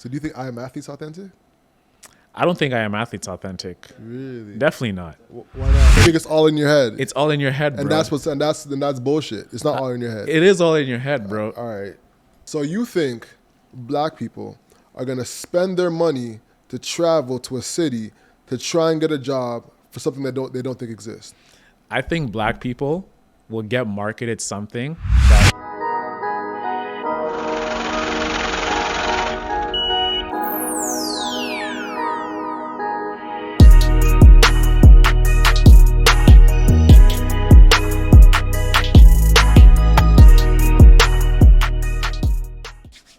So do you think I Am Athlete's authentic? I don't think I Am Athlete's authentic. Really? Definitely not. Why not? I think it's all in your head. It's all in your head, bro. And that's bullshit. It's not all in your head. It is all in your head, bro. All right. So you think black people are gonna spend their money to travel to a city to try and get a job for something they don't think exists? I think black people will get marketed something that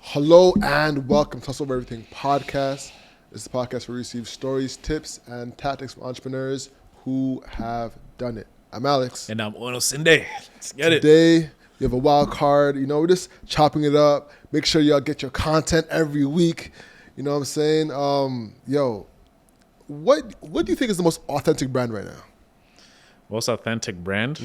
Hello and welcome to Hustle Over Everything podcast. This is a podcast where we receive stories, tips, and tactics from entrepreneurs who have done it. I'm Alex. And I'm Ono Sinde. Let's get it. Today, we have a wild card. You know, we're just chopping it up. Make sure y'all get your content every week. You know what I'm saying? What do you think is the most authentic brand right now? Most authentic brand?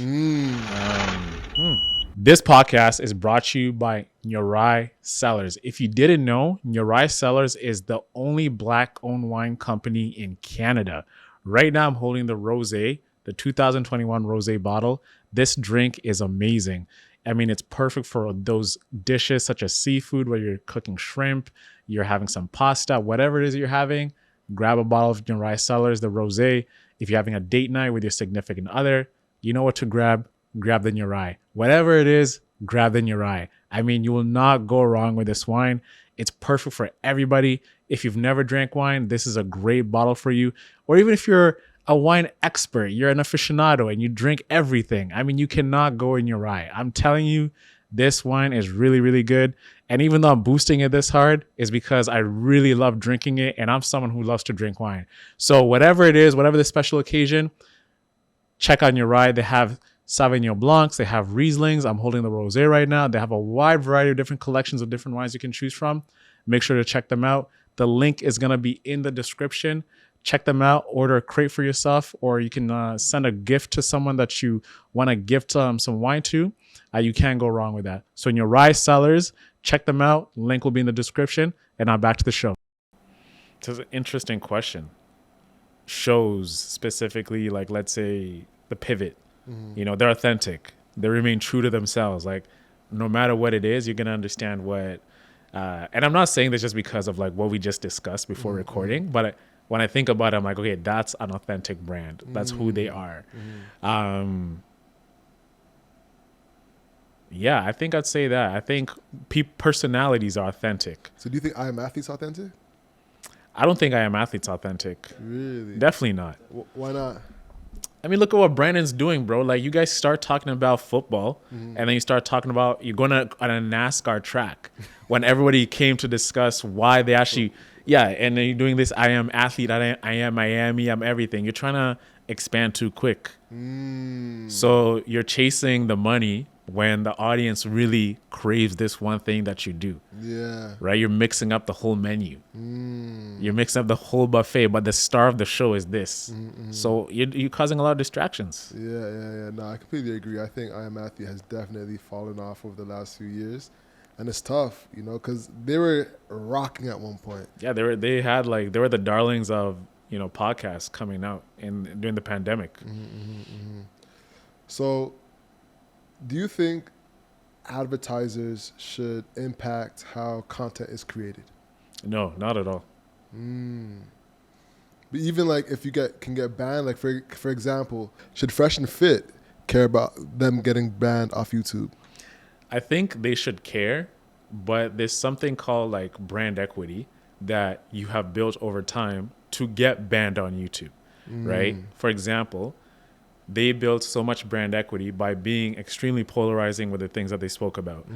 This podcast is brought to you by Nyorai Cellars. If you didn't know, Nyorai Cellars is the only black-owned wine company in Canada. Right now, I'm holding the rosé, the 2021 rosé bottle. This drink is amazing. I mean, it's perfect for those dishes such as seafood where you're cooking shrimp, you're having some pasta, whatever it is you're having. Grab a bottle of Nyorai Cellars, the rosé. If you're having a date night with your significant other, you know what to grab. Grab the Nyorai. Whatever it is, grab the Nyorai. I mean, you will not go wrong with this wine. It's perfect for everybody. If you've never drank wine, this is a great bottle for you. Or even if you're a wine expert, you're an aficionado and you drink everything. I mean, you cannot go in Nyorai. I'm telling you, this wine is really, really good. And even though I'm boosting it this hard, is because I really love drinking it. And I'm someone who loves to drink wine. So whatever it is, whatever the special occasion, check out Nyorai. They have Sauvignon Blancs, they have Rieslings. I'm holding the rosé right now. They have a wide variety of different collections of different wines you can choose from. Make sure to check them out. The link is going to be in the description. Check them out. Order a crate for yourself, or you can send a gift to someone that you want to gift some wine to. You can't go wrong with that. So Nyorai Cellars, check them out. Link will be in the description. And now back to the show. It's an interesting question. Shows specifically, like let's say The Pivot. You know, they're authentic. They remain true to themselves. Like, no matter what it is, you're going to understand what... and I'm not saying this just because of, like, what we just discussed before recording. But when I think about it, I'm like, okay, that's an authentic brand. That's who they are. Yeah, I think I'd say that. I think personalities are authentic. So do you think I Am Athlete's authentic? I don't think I Am Athlete's authentic. Really? Definitely not. Why not? I mean, look at what Brandon's doing, bro. Like, you guys start talking about football, and then you start talking about you're going on a NASCAR track when everybody came to discuss why they actually, and then you're doing this I am athlete, I am Miami, I'm everything. You're trying to expand too quick. So you're chasing the money when the audience really craves this one thing that you do. Yeah. Right? You're mixing up the whole menu. You're mixing up the whole buffet, but the star of the show is this. So you're causing a lot of distractions. Yeah. No, I completely agree. I think I Am Athlete has definitely fallen off over the last few years. And it's tough, you know, because they were rocking at one point. Yeah, they were the darlings of, you know, podcasts coming out during the pandemic. So do you think advertisers should impact how content is created? No, not at all. But even like if you can get banned, like for example, should Fresh and Fit care about them getting banned off YouTube? I think they should care, but there's something called like brand equity that you have built over time to get banned on YouTube, right? For example, they built so much brand equity by being extremely polarizing with the things that they spoke about.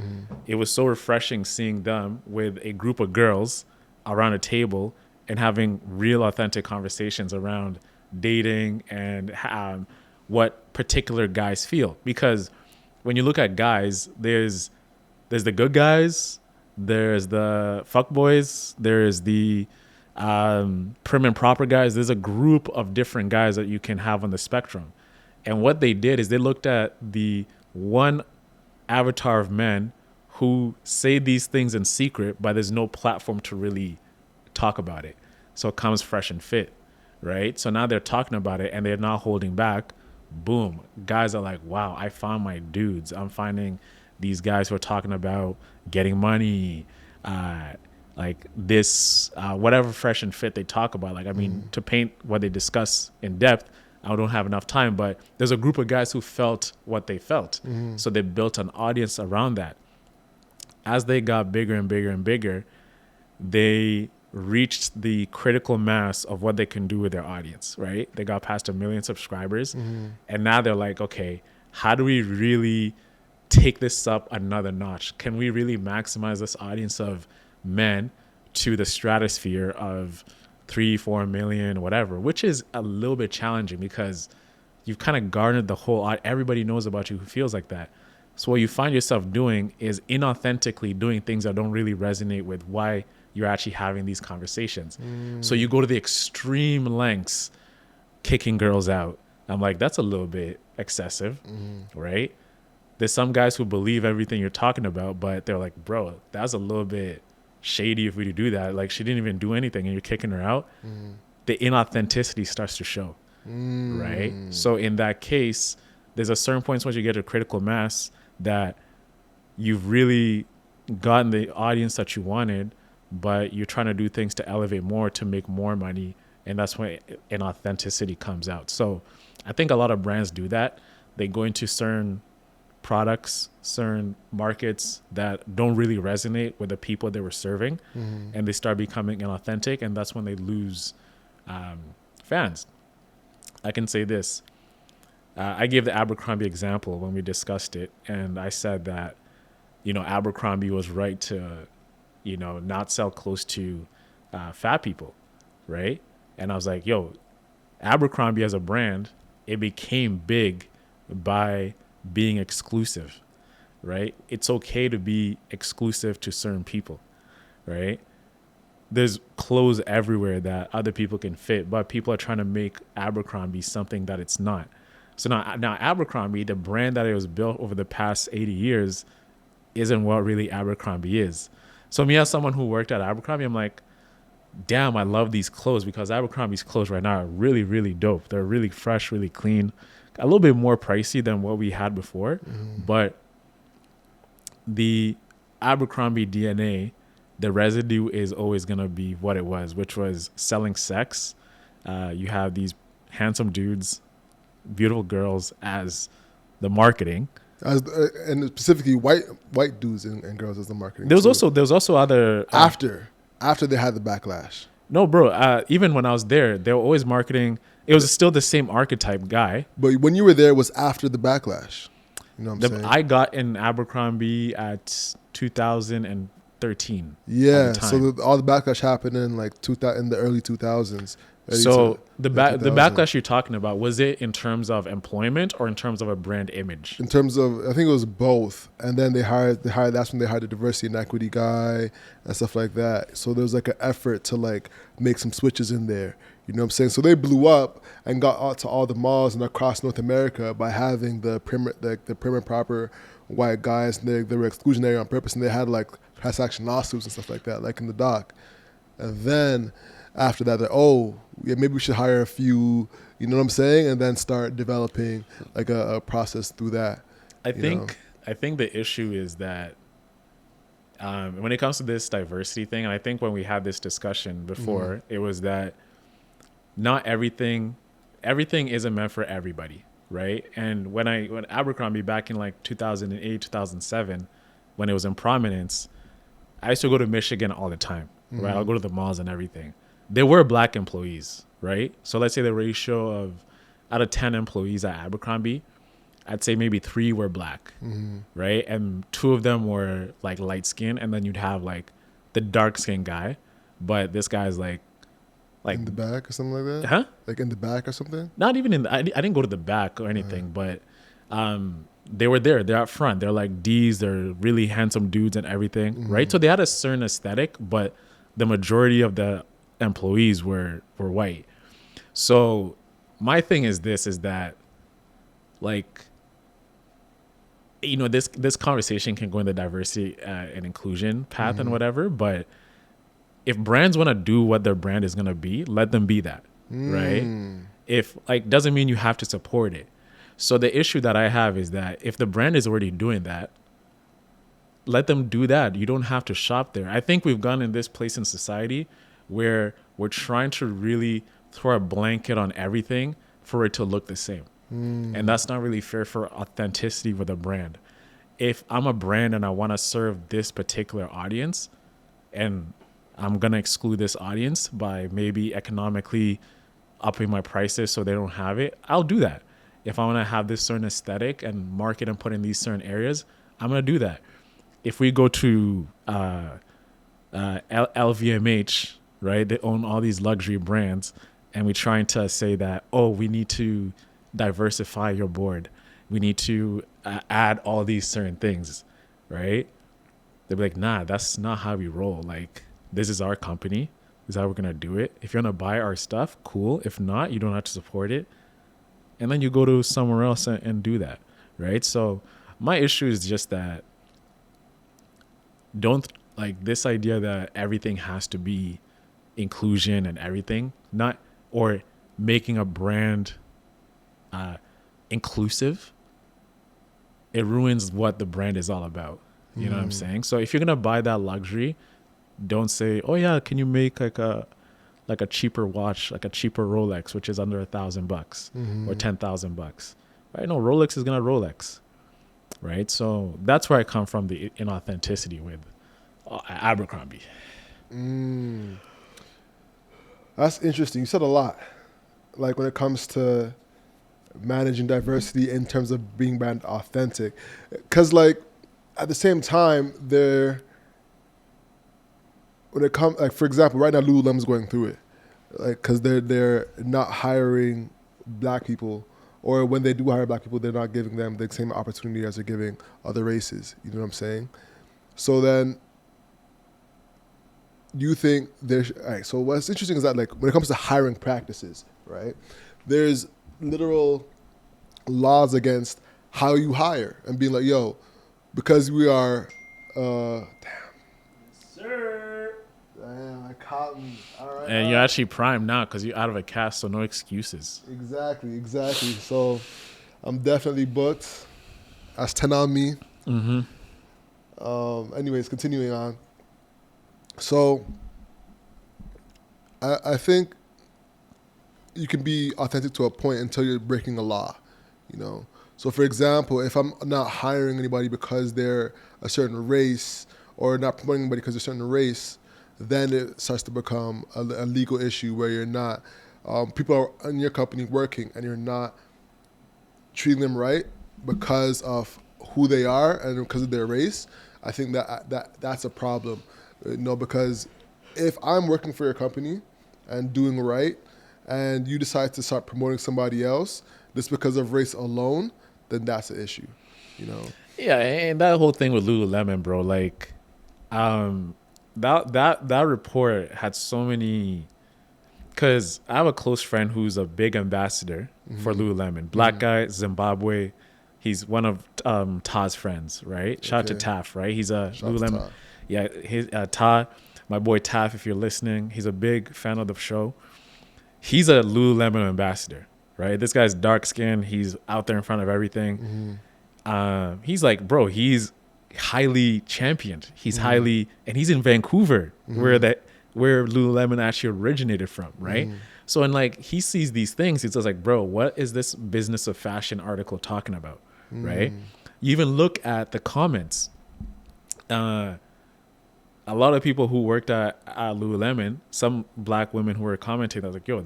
It was so refreshing seeing them with a group of girls around a table and having real authentic conversations around dating and what particular guys feel. Because when you look at guys, there's the good guys, there's the fuck boys, there's the prim and proper guys. There's a group of different guys that you can have on the spectrum. And what they did is they looked at the one avatar of men who say these things in secret, but there's no platform to really talk about it. So it comes fresh and fit, right? So now they're talking about it and they're not holding back. Boom. Guys are like, wow, I found my dudes. I'm finding these guys who are talking about getting money, like this, whatever fresh and fit they talk about. Like, I mean, to paint what they discuss in depth, I don't have enough time, but there's a group of guys who felt what they felt. So they built an audience around that. As they got bigger and bigger and bigger, they reached the critical mass of what they can do with their audience, right? They got past 1 million subscribers. And now they're like, okay, how do we really take this up another notch? Can we really maximize this audience of men to the stratosphere of 3-4 million, whatever, which is a little bit challenging because you've kind of garnered the whole, everybody knows about you who feels like that. So what you find yourself doing is inauthentically doing things that don't really resonate with why you're actually having these conversations. So you go to the extreme lengths, kicking girls out. I'm like, that's a little bit excessive, right? There's some guys who believe everything you're talking about, but they're like, bro, that's a little bit shady if we do that. Like, she didn't even do anything and you're kicking her out. The inauthenticity starts to show, right? So in that case, there's a certain point once you get to critical mass that you've really gotten the audience that you wanted, but you're trying to do things to elevate more, to make more money. And that's when inauthenticity comes out. So I think a lot of brands do that. They go into certain products, certain markets that don't really resonate with the people they were serving, and they start becoming inauthentic, and that's when they lose fans. I can say this. I gave the Abercrombie example when we discussed it, and I said that, Abercrombie was right to, not sell close to fat people, right? And I was like, yo, Abercrombie as a brand, it became big by being exclusive, right? It's okay to be exclusive to certain people, right? There's clothes everywhere that other people can fit, but people are trying to make Abercrombie something that it's not. So now Abercrombie, the brand that it was built over the past 80 years, isn't what really Abercrombie is. So me as someone who worked at Abercrombie, I'm like, damn, I love these clothes, because Abercrombie's clothes right now are really, really dope. They're really fresh, really clean, a little bit more pricey than what we had before. But the Abercrombie DNA, the residue is always going to be what it was, which was selling sex. You have these handsome dudes, beautiful girls as the marketing. And specifically white dudes and girls as the marketing. There was also other after they had the backlash. No, bro. Even when I was there, they were always marketing. It was still the same archetype guy. But when you were there, it was after the backlash. You know what I'm saying? I got in Abercrombie at 2013. Yeah. So all the backlash happened in in the early 2000s. So the backlash you're talking about, was it in terms of employment or in terms of a brand image? In terms of, I think it was both. And then that's when they hired the diversity and equity guy and stuff like that. So there was an effort to make some switches in there. You know what I'm saying? So they blew up and got out to all the malls and across North America by having the prim and proper white guys. And they were exclusionary on purpose, and they had class action lawsuits and stuff like that, like in the doc. And then after that, maybe we should hire a few, you know what I'm saying? And then start developing a process through that. I think the issue is that when it comes to this diversity thing, and I think when we had this discussion before, it was that not everything isn't meant for everybody, right? And when Abercrombie back in 2008, 2007, when it was in prominence, I used to go to Michigan all the time, right? I'll go to the malls and everything. There were black employees, right? So let's say the ratio of out of 10 employees at Abercrombie, I'd say maybe 3 were black, right? And 2 of them were light skin, and then you'd have the dark skin guy, but this guy's like in the back or something like that? Huh? In the back or something? Not even I didn't go to the back or anything, but they were there. They're out front. They're D's. They're really handsome dudes and everything, right? So they had a certain aesthetic, but the majority of the employees were white. So my thing is that this conversation can go in the diversity and inclusion path and whatever, but if brands want to do what their brand is going to be, let them be that, right? If like, doesn't mean you have to support it. So the issue that I have is that if the brand is already doing that, let them do that. You don't have to shop there. I think we've gone in this place in society where we're trying to really throw a blanket on everything for it to look the same. And that's not really fair for authenticity with a brand. If I'm a brand and I want to serve this particular audience, and I'm going to exclude this audience by maybe economically upping my prices so they don't have it, I'll do that. If I want to have this certain aesthetic and market and put in these certain areas, I'm going to do that. If we go to LVMH, right, they own all these luxury brands, and we're trying to say that, oh, we need to diversify your board. We need to add all these certain things, right? They'll be like, nah, that's not how we roll. Like, this is our company. This is how we're going to do it. If you're going to buy our stuff, cool. If not, you don't have to support it. And then you go to somewhere else and do that, right? So my issue is just that don't, like, this idea that everything has to be inclusion and everything, not, or making a brand inclusive, it ruins what the brand is all about. You know what I'm saying? So if you're going to buy that luxury, don't say, oh yeah, can you make like a cheaper watch, like a cheaper Rolex, which is under $1,000 or $10,000, right? No, Rolex is going to Rolex, right? So that's where I come from, the inauthenticity with Abercrombie. That's interesting. You said a lot, like when it comes to managing diversity in terms of being brand authentic, because like at the same time, when it comes, like for example, right now Lululemon's going through it, like because they're not hiring black people, or when they do hire black people, they're not giving them the same opportunity as they're giving other races. You know what I'm saying? So then, you think there's, all right, so what's interesting is that like when it comes to hiring practices, right, there's literal laws against how you hire and being like, yo, because we are, Sir. Damn, I caught me. All right. And you're actually primed now because you're out of a cast, so no excuses. Exactly. So I'm definitely booked. That's 10 on me. Anyways, continuing on. So I think you can be authentic to a point until you're breaking a law, you know. So for example, if I'm not hiring anybody because they're a certain race, or not promoting anybody because they're a certain race, then it starts to become a legal issue where you're not, people are in your company working and you're not treating them right because of who they are and because of their race. I think that's a problem, you know, because if I'm working for your company and doing right, and you decide to start promoting somebody else just because of race alone, then that's an issue, you know? Yeah, and that whole thing with Lululemon, bro, like, that report had so many, because I have a close friend who's a big ambassador for Lululemon. Black guy, Zimbabwe. He's one of Ta's friends, right? Shout out to Taf, right? He's a Lululemon. Yeah, his Ta, my boy Taf, if you're listening, he's a big fan of the show. He's a Lululemon ambassador, right? This guy's dark skinned. He's out there in front of everything. He's like, bro, he's highly championed. He's highly, and he's in Vancouver, where Lululemon actually originated from, right? So, and like, he sees these things, he's just like, bro, what is this business of fashion article talking about, right? You even look at the comments. A lot of people who worked at Lululemon, some black women who were commenting, I was like, yo,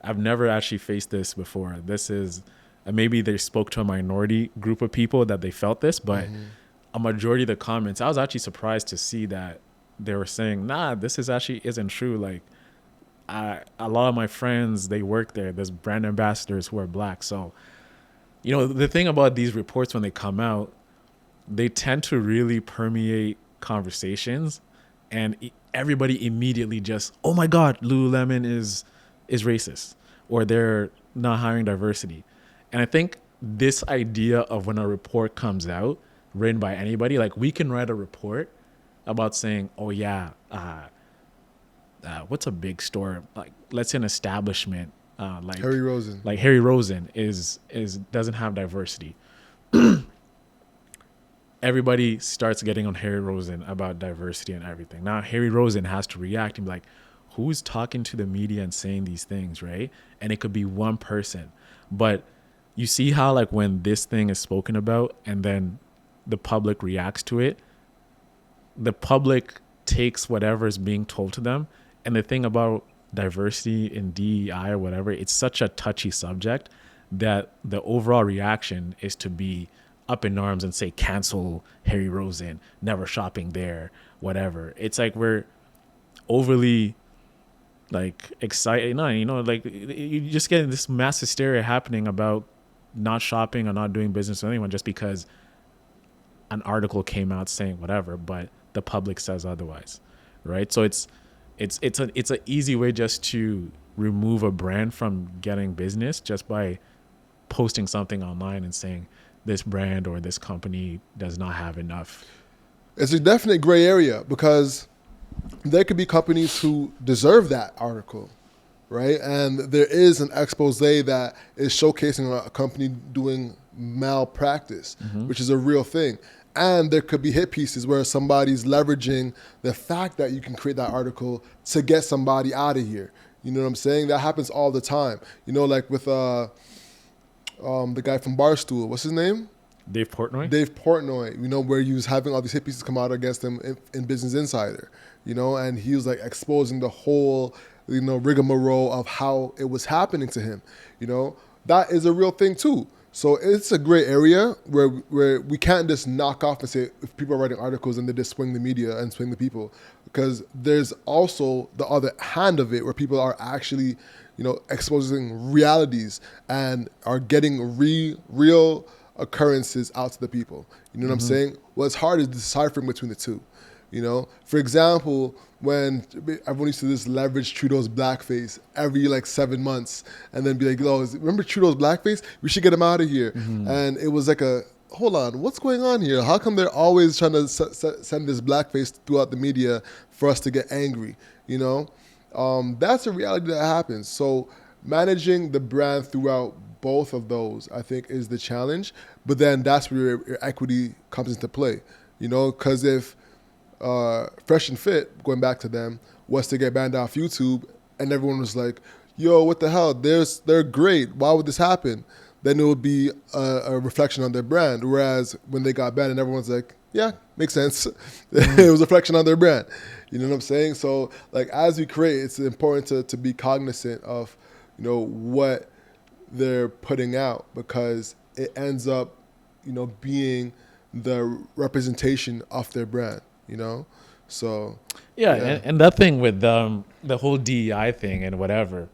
I've never actually faced this before. This is, maybe they spoke to a minority group of people that they felt this, but a majority of the comments, I was actually surprised to see that they were saying, nah, this isn't true. Like, a lot of my friends, they work there. There's brand ambassadors who are black. So, you know, the thing about these reports when they come out, they tend to really permeate conversations, and everybody immediately just, oh my God, Lululemon is racist, or they're not hiring diversity. And I think this idea of when a report comes out written by anybody, like we can write a report about saying, oh yeah, what's a big store, like let's say an establishment, Harry Rosen. like Harry Rosen is doesn't have diversity. Everybody starts getting on Harry Rosen about diversity and everything. Now Harry Rosen has to react and be like, who's talking to the media and saying these things, right? And it could be one person. But you see how like when this thing is spoken about and then the public reacts to it, the public takes whatever is being told to them. And the thing about diversity in DEI or whatever, it's such a touchy subject that the overall reaction is to be up in arms and say, cancel Harry Rosen, never shopping there, whatever. It's like we're overly like excited. No, you know, like you just get this mass hysteria happening about not shopping or not doing business with anyone just because an article came out saying whatever, but the public says otherwise, right? So it's an easy way just to remove a brand from getting business just by posting something online and saying this brand or this company does not have enough. It's a definite gray area because there could be companies who deserve that article, right? And there is an expose that is showcasing a company doing malpractice, which is a real thing. And there could be hit pieces where somebody's leveraging the fact that you can create that article to get somebody out of here. You know what I'm saying? That happens all the time. You know, like with the guy from Barstool, what's his name? Dave Portnoy? Dave Portnoy, you know, where he was having all these hit pieces come out against him in Business Insider, you know, and he was like exposing the whole, you know, rigmarole of how it was happening to him, you know. That is a real thing too. So it's a gray area where we can't just knock off and say if people are writing articles and they just swing the media and swing the people, because there's also the other hand of it where people are actually, you know, exposing realities and are getting real occurrences out to the people. You know what I'm saying? What's hard is deciphering between the two. You know, for example, when everyone used to just leverage Trudeau's blackface every like 7 months and then be like, oh, remember Trudeau's blackface? We should get him out of here. And it was like hold on, what's going on here? How come they're always trying to send this blackface throughout the media for us to get angry? You know, that's a reality that happens. So managing the brand throughout both of those, I think, is the challenge. But then that's where your equity comes into play. You know, because if Fresh and Fit, going back to them, was to get banned off YouTube and everyone was like, yo, what the hell? They're great. Why would this happen? Then it would be a reflection on their brand. Whereas when they got banned and everyone's like, yeah, makes sense. It was a reflection on their brand. You know what I'm saying? So like as we create, it's important to be cognizant of, you know, what they're putting out, because it ends up, you know, being the representation of their brand, you know? So yeah. And that thing with the whole DEI thing and whatever,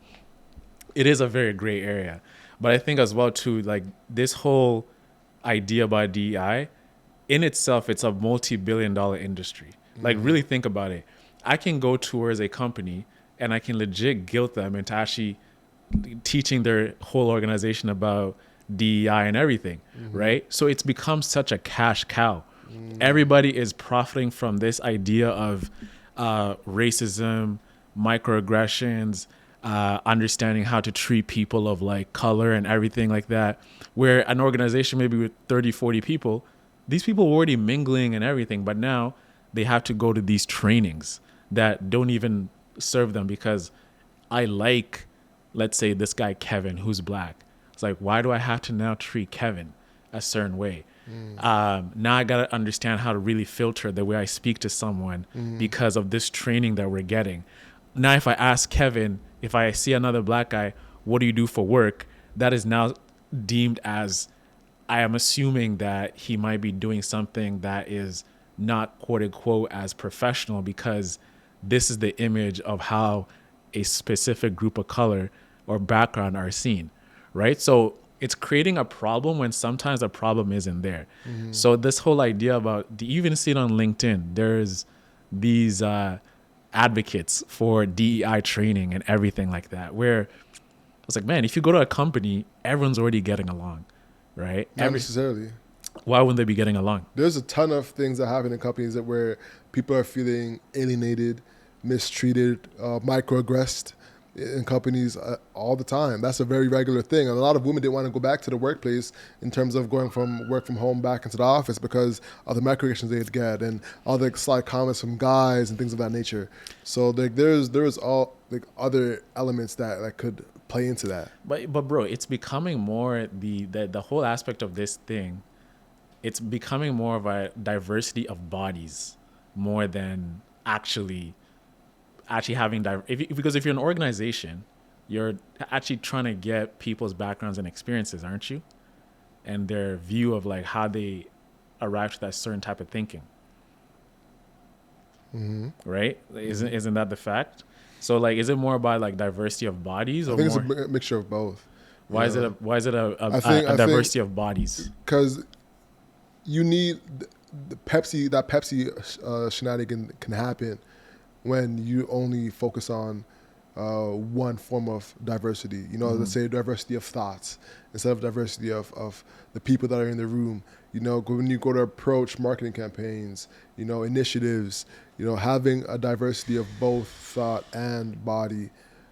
it is a very gray area. But I think as well too, like this whole idea about DEI in itself, it's a multi-billion-dollar industry. Like really think about it. I can go towards a company and I can legit guilt them into actually teaching their whole organization about DEI and everything, right? So it's become such a cash cow. Everybody is profiting from this idea of racism, microaggressions, understanding how to treat people of like color and everything like that, where an organization maybe with 30, 40 people, these people were already mingling and everything, but now they have to go to these trainings that don't even serve them because I like, let's say, this guy Kevin who's black. It's like, why do I have to now treat Kevin a certain way? Now I got to understand how to really filter the way I speak to someone because of this training that we're getting. Now, if I ask Kevin, if I see another black guy, what do you do for work? That is now deemed as, I am assuming that he might be doing something that is not quote unquote as professional, because this is the image of how a specific group of color or background are seen, right? So it's creating a problem when sometimes the problem isn't there. So this whole idea about, you even see it on LinkedIn, there's these advocates for DEI training and everything like that, where I was like, man, if you go to a company, everyone's already getting along, right? Not necessarily. Why wouldn't they be getting along? There's a ton of things that happen in companies that where people are feeling alienated, mistreated, microaggressed in companies all the time. That's a very regular thing. And a lot of women didn't want to go back to the workplace in terms of going from work from home back into the office because of the microaggressions they'd get and all the slight comments from guys and things of that nature. So like there's all like other elements that could play into that. But bro, it's becoming more the whole aspect of this thing. It's becoming more of a diversity of bodies more than actually having because if you're an organization, you're actually trying to get people's backgrounds and experiences, aren't you? And their view of like how they arrive to that certain type of thinking. Mm-hmm. Right? Isn't that the fact? So like, is it more about like diversity of bodies, or I think more? it's a mixture of both. Why is it a diversity of bodies? Because you need the Pepsi shenanigan can happen when you only focus on one form of diversity. You know, let's say diversity of thoughts instead of diversity of the people that are in the room. You know, when you go to approach marketing campaigns, you know, initiatives, you know, having a diversity of both thought and body,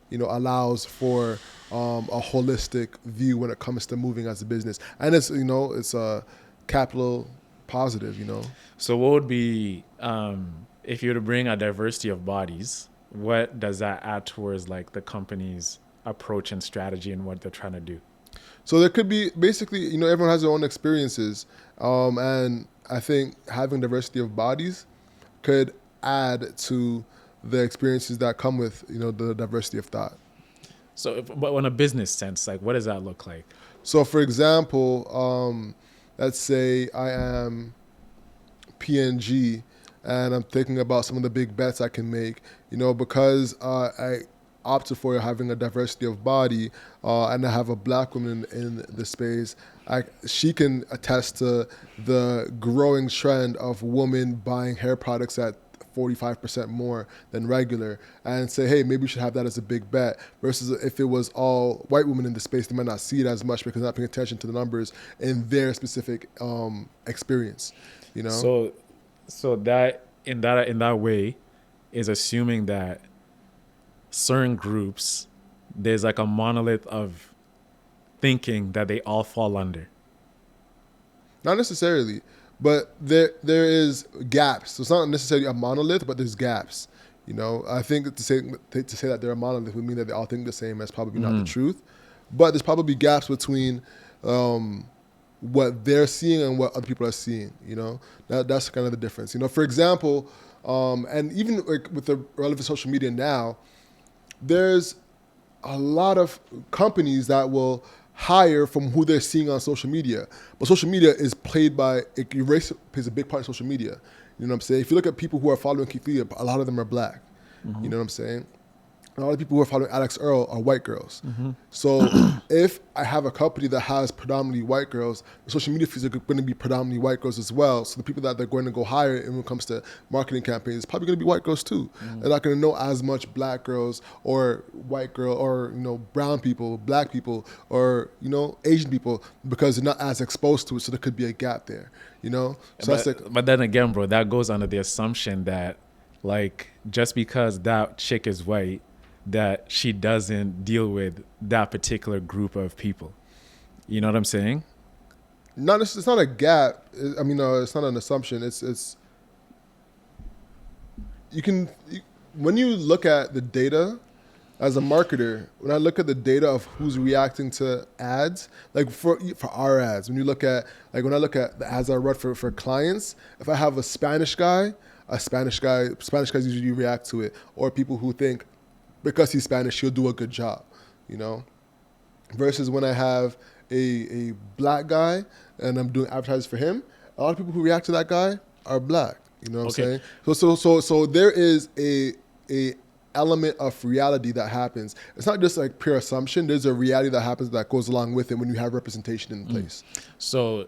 you know, allows for a holistic view when it comes to moving as a business. And it's, you know, it's a capital positive, you know. So what would be, if you were to bring a diversity of bodies, what does that add towards like the company's approach and strategy and what they're trying to do? So there could be basically, you know, everyone has their own experiences. And I think having diversity of bodies could add to the experiences that come with, you know, the diversity of thought. So, but in a business sense, like what does that look like? So for example, let's say I am P&G and I'm thinking about some of the big bets I can make, you know, because I opted for having a diversity of body and I have a black woman in the space. She can attest to the growing trend of women buying hair products at 45% more than regular and say, hey, maybe we should have that as a big bet versus if it was all white women in the space, they might not see it as much because they're not paying attention to the numbers in their specific experience, you know? So that in that way is assuming that certain groups, there's like a monolith of thinking that they all fall under. Not necessarily, but there is gaps. So it's not necessarily a monolith, but there's gaps. You know, I think to say that they're a monolith would mean that they all think the same. That's probably not the truth. But there's probably gaps between what they're seeing and what other people are seeing. You know, that's kind of the difference. You know, for example, and even like with the relevant social media now, there's a lot of companies that will hire from who they're seeing on social media. But social media is plays a big part of social media. You know what I'm saying? If you look at people who are following Keith Lee, a lot of them are black. Mm-hmm. You know what I'm saying? A lot of people who are following Alex Earl are white girls. Mm-hmm. So if I have a company that has predominantly white girls, the social media feeds are going to be predominantly white girls as well. So the people that they're going to go hire when it comes to marketing campaigns, it's probably going to be white girls too. Mm-hmm. They're not going to know as much black girls or white girl or, you know, brown people, black people, or, you know, Asian people because they're not as exposed to it. So there could be a gap there, you know? So but then again, bro, that goes under the assumption that like just because that chick is white, that she doesn't deal with that particular group of people. You know what I'm saying? It's not a gap. I mean, it's not an assumption. When you look at the data as a marketer, when I look at the data of who's reacting to ads, like for our ads, when I look at the ads I run for clients, if I have a Spanish guys usually react to it, or people who think, because he's Spanish, he'll do a good job, you know? Versus when I have a black guy and I'm doing advertising for him, a lot of people who react to that guy are black, you know what I'm saying? So there is a element of reality that happens. It's not just like pure assumption. There's a reality that happens that goes along with it when you have representation in place. So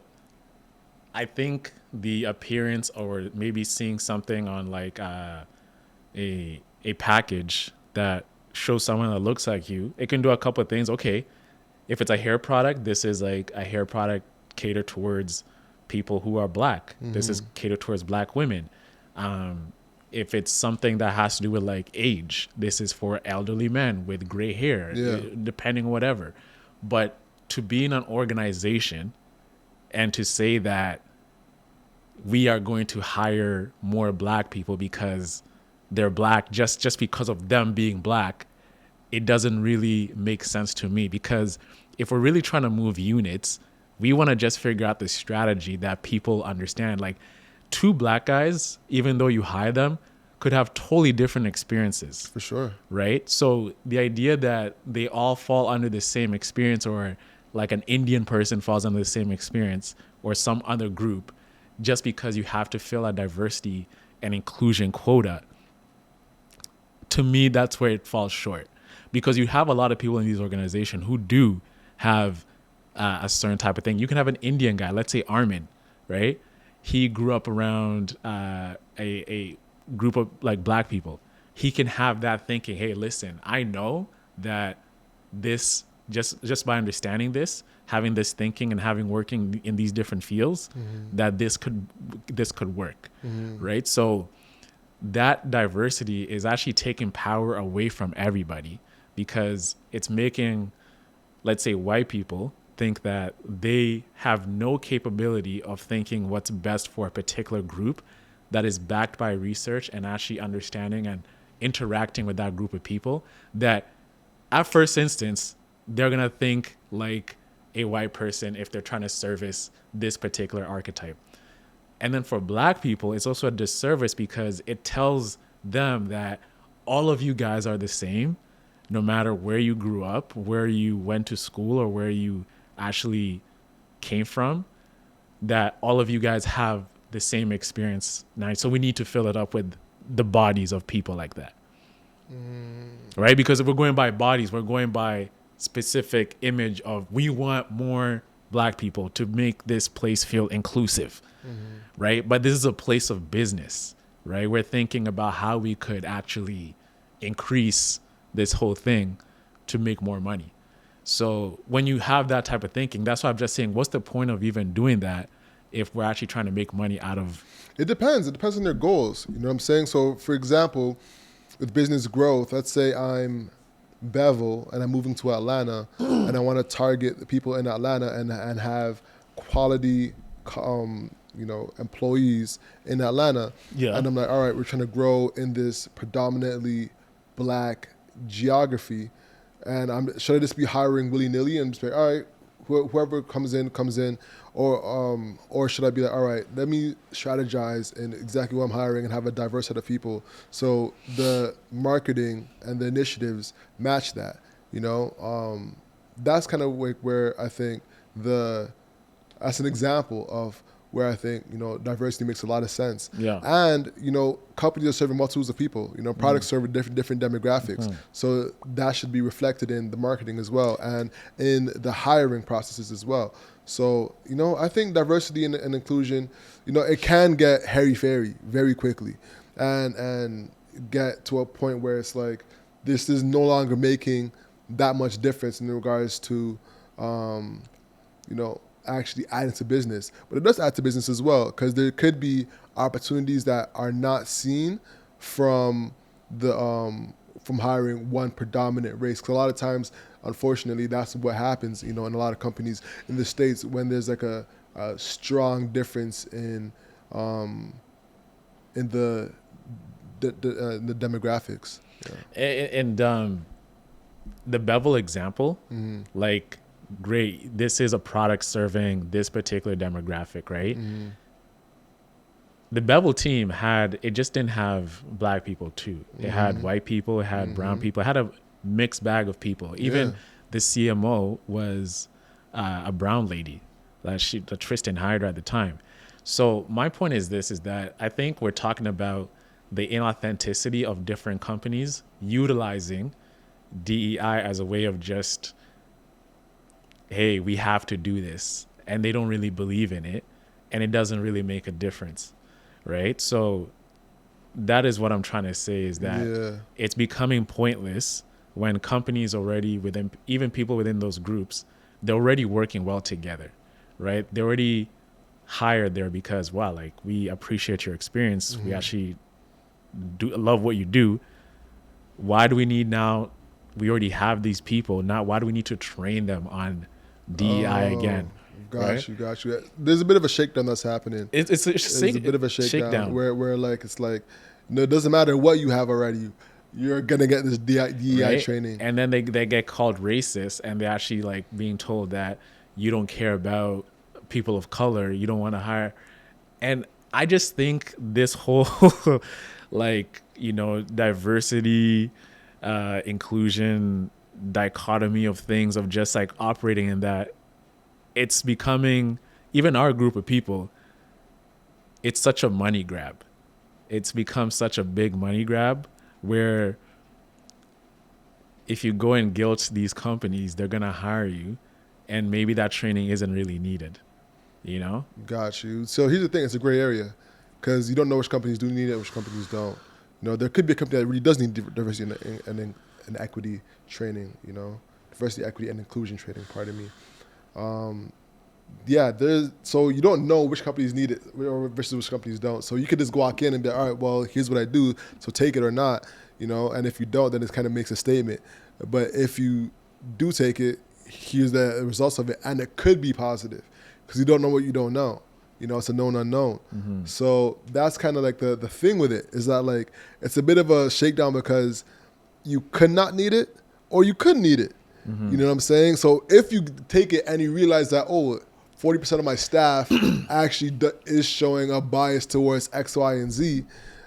I think the appearance or maybe seeing something on like a package that shows someone that looks like you, it can do a couple of things. Okay, if it's a hair product, this is like a hair product catered towards people who are black. Mm-hmm. This is catered towards black women. If it's something that has to do with like age, this is for elderly men with gray hair, depending whatever. But to be in an organization and to say that we are going to hire more black people because they're black, just because of them being black, it doesn't really make sense to me. Because if we're really trying to move units, we want to just figure out the strategy that people understand. Like, two black guys, even though you hire them, could have totally different experiences. For sure. Right? So the idea that they all fall under the same experience, or like an Indian person falls under the same experience, or some other group, just because you have to fill a diversity and inclusion quota, to me, that's where it falls short. Because you have a lot of people in these organizations who do have a certain type of thing. You can have an Indian guy, let's say Armin, right? He grew up around a group of like black people. He can have that thinking, hey, listen, I know that this, just by understanding this, having this thinking and having working in these different fields, that this could work, right? So that diversity is actually taking power away from everybody, because it's making, let's say, white people think that they have no capability of thinking what's best for a particular group that is backed by research and actually understanding and interacting with that group of people, that at first instance, they're going to think like a white person if they're trying to service this particular archetype. And then for black people, it's also a disservice, because it tells them that all of you guys are the same, no matter where you grew up, where you went to school, or where you actually came from, that all of you guys have the same experience now. So we need to fill it up with the bodies of people like that. Right? Because if we're going by bodies, we're going by specific image of, we want more black people to make this place feel inclusive. Right? But this is a place of business, right? We're thinking about how we could actually increase this whole thing to make more money. So when you have that type of thinking, that's why I'm just saying, what's the point of even doing that if we're actually trying to make money out of... It depends on their goals. You know what I'm saying? So for example, with business growth, let's say I'm Bevel and I'm moving to Atlanta and I want to target the people in Atlanta and have quality employees in Atlanta. Yeah. And I'm like, all right, we're trying to grow in this predominantly black geography. And should I just be hiring willy-nilly and just be like, all right, whoever comes in, or should I be like, all right, let me strategize in exactly what I'm hiring and have a diverse set of people, so the marketing and the initiatives match that. That's kind of where I think that's an example of where I think, diversity makes a lot of sense. Yeah. And, companies are serving multitudes of people, products serve different demographics. So that should be reflected in the marketing as well and in the hiring processes as well. So, I think diversity and inclusion, it can get hairy-fairy very quickly and get to a point where it's like, this is no longer making that much difference in regards to, actually adding to business. But it does add to business as well, because there could be opportunities that are not seen from from hiring one predominant race. Because a lot of times, unfortunately, that's what happens, in a lot of companies in the States, when there's like a strong difference in the demographics. Yeah. And the Bevel example, like, great, this is a product serving this particular demographic, right? The Bevel team just didn't have black people too. It had white people, it had brown people, it had a mixed bag of people. Even the CMO was a brown lady that Tristan hired her at the time. So my point is that I think we're talking about the inauthenticity of different companies utilizing DEI as a way of just, hey, we have to do this, and they don't really believe in it, and it doesn't really make a difference, right? So that is what I'm trying to say, is that it's becoming pointless when companies already within, even people within those groups, they're already working well together, right? They're already hired there because, wow, like, we appreciate your experience. We actually love what you do. Why do we need now? We already have these people now. Why do we need to train them on DEI again? Right? Got you. There's a bit of a shakedown that's happening. It's There's a bit of a shakedown where like it's like, it doesn't matter what you have already. You're gonna get this DEI right? training, and then they get called racist, and they're actually like being told that you don't care about people of color, you don't want to hire. And I just think this whole like, diversity, inclusion dichotomy of things, of just like operating in that, it's becoming, even our group of people, it's such a money grab. It's become such a big money grab where if you go and guilt these companies, they're going to hire you, and maybe that training isn't really needed, Got you. So here's the thing. It's a gray area because you don't know which companies do need it, which companies don't. There could be a company that really does need diversity and equity training, diversity, equity, and inclusion training, pardon me. So you don't know which companies need it versus which companies don't. So you could just walk in and be, all right, well, here's what I do, so take it or not, and if you don't, then it kind of makes a statement. But if you do take it, here's the results of it, and it could be positive because you don't know what you don't know. It's a known unknown. Mm-hmm. So that's kind of like the thing with it, is that like it's a bit of a shakedown because you could not need it or you could need it. Mm-hmm. You know what I'm saying? So if you take it and you realize that, 40% of my staff actually is showing a bias towards X, Y, and Z,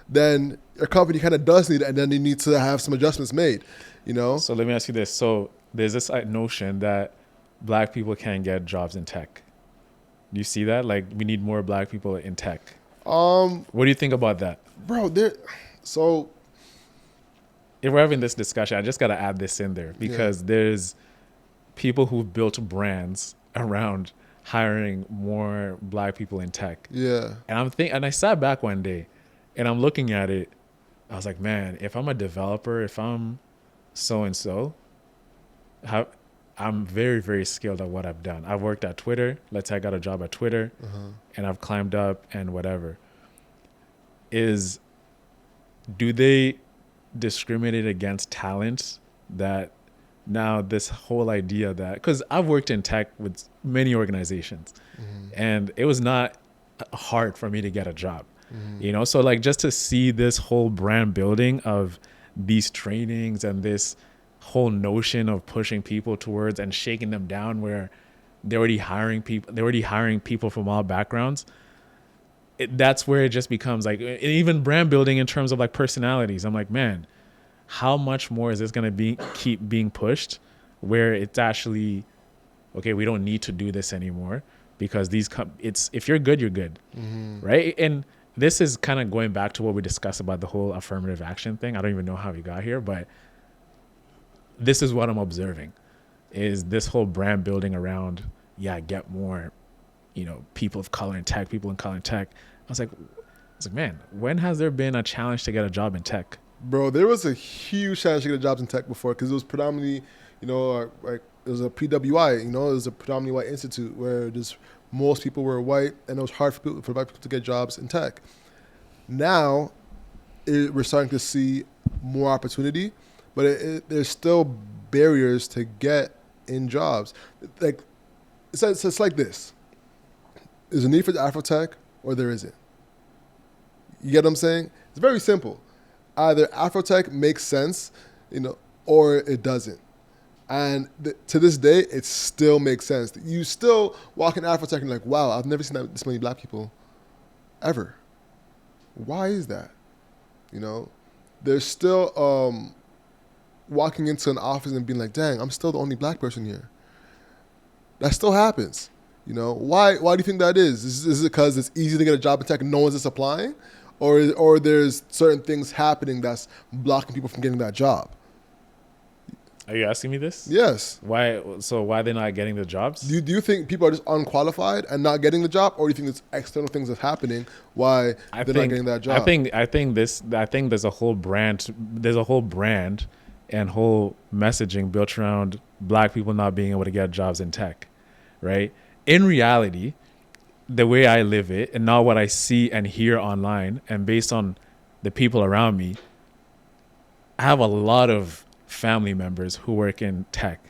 then your company kind of does need it, and then you need to have some adjustments made, So let me ask you this. So there's this notion that black people can't get jobs in tech. Do you see that? Like, we need more black people in tech. What do you think about that? Bro, so if we're having this discussion, I just got to add this in there because there's people who've built brands around hiring more black people in tech. Yeah. And I sat back one day and I'm looking at it. I was like, man, if I'm a developer, if I'm so-and-so, I'm very, very skilled at what I've done. I've worked at Twitter. Let's say I got a job at Twitter, and I've climbed up and whatever. Do they discriminate against talent? That now this whole idea that, because I've worked in tech with many organizations, and it was not hard for me to get a job, so like just to see this whole brand building of these trainings and this whole notion of pushing people towards and shaking them down where they're already hiring people from all backgrounds. That's where it just becomes like, even brand building in terms of like personalities. I'm like, man, how much more is this going to keep being pushed where it's actually, okay, we don't need to do this anymore because if you're good, you're good. Right. And this is kind of going back to what we discussed about the whole affirmative action thing. I don't even know how we got here, but this is what I'm observing, is this whole brand building around, get more, people of color in tech, people in color in tech. I was like, man, when has there been a challenge to get a job in tech? Bro, there was a huge challenge to get jobs in tech before because it was predominantly, like it was a PWI, it was a predominantly white institute where just most people were white, and it was hard for white people to get jobs in tech. Now, we're starting to see more opportunity, but there's still barriers to get in jobs. Like it's like this: there's a need for the Afrotech, or there isn't. You get what I'm saying? It's very simple. Either Afrotech makes sense, or it doesn't. And to this day, it still makes sense. You still walk in Afrotech and you're like, wow, I've never seen this many black people ever. Why is that? There's still walking into an office and being like, dang, I'm still the only black person here. That still happens. Why do you think that is? Is it because it's easy to get a job in tech and no one's just applying? Or there's certain things happening that's blocking people from getting that job? Are you asking me this? Yes. Why? So why they're not getting the jobs? Do you think people are just unqualified and not getting the job, or do you think it's external things that's happening why they're not getting that job? I think there's a whole brand and whole messaging built around black people not being able to get jobs in tech, right? In reality, the way I live it and not what I see and hear online, and based on the people around me, I have a lot of family members who work in tech,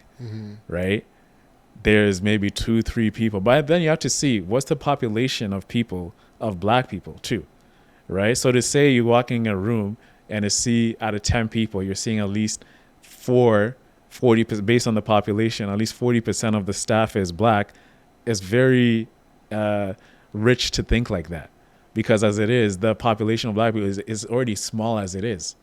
right? There's maybe 2-3 people, but then you have to see what's the population of people, of black people too, right? So to say you walk in a room and to see out of 10 people, you're seeing at least 40%, based on the population, at least 40% of the staff is black, is very rich to think like that. Because as it is, the population of black people is already small as it is,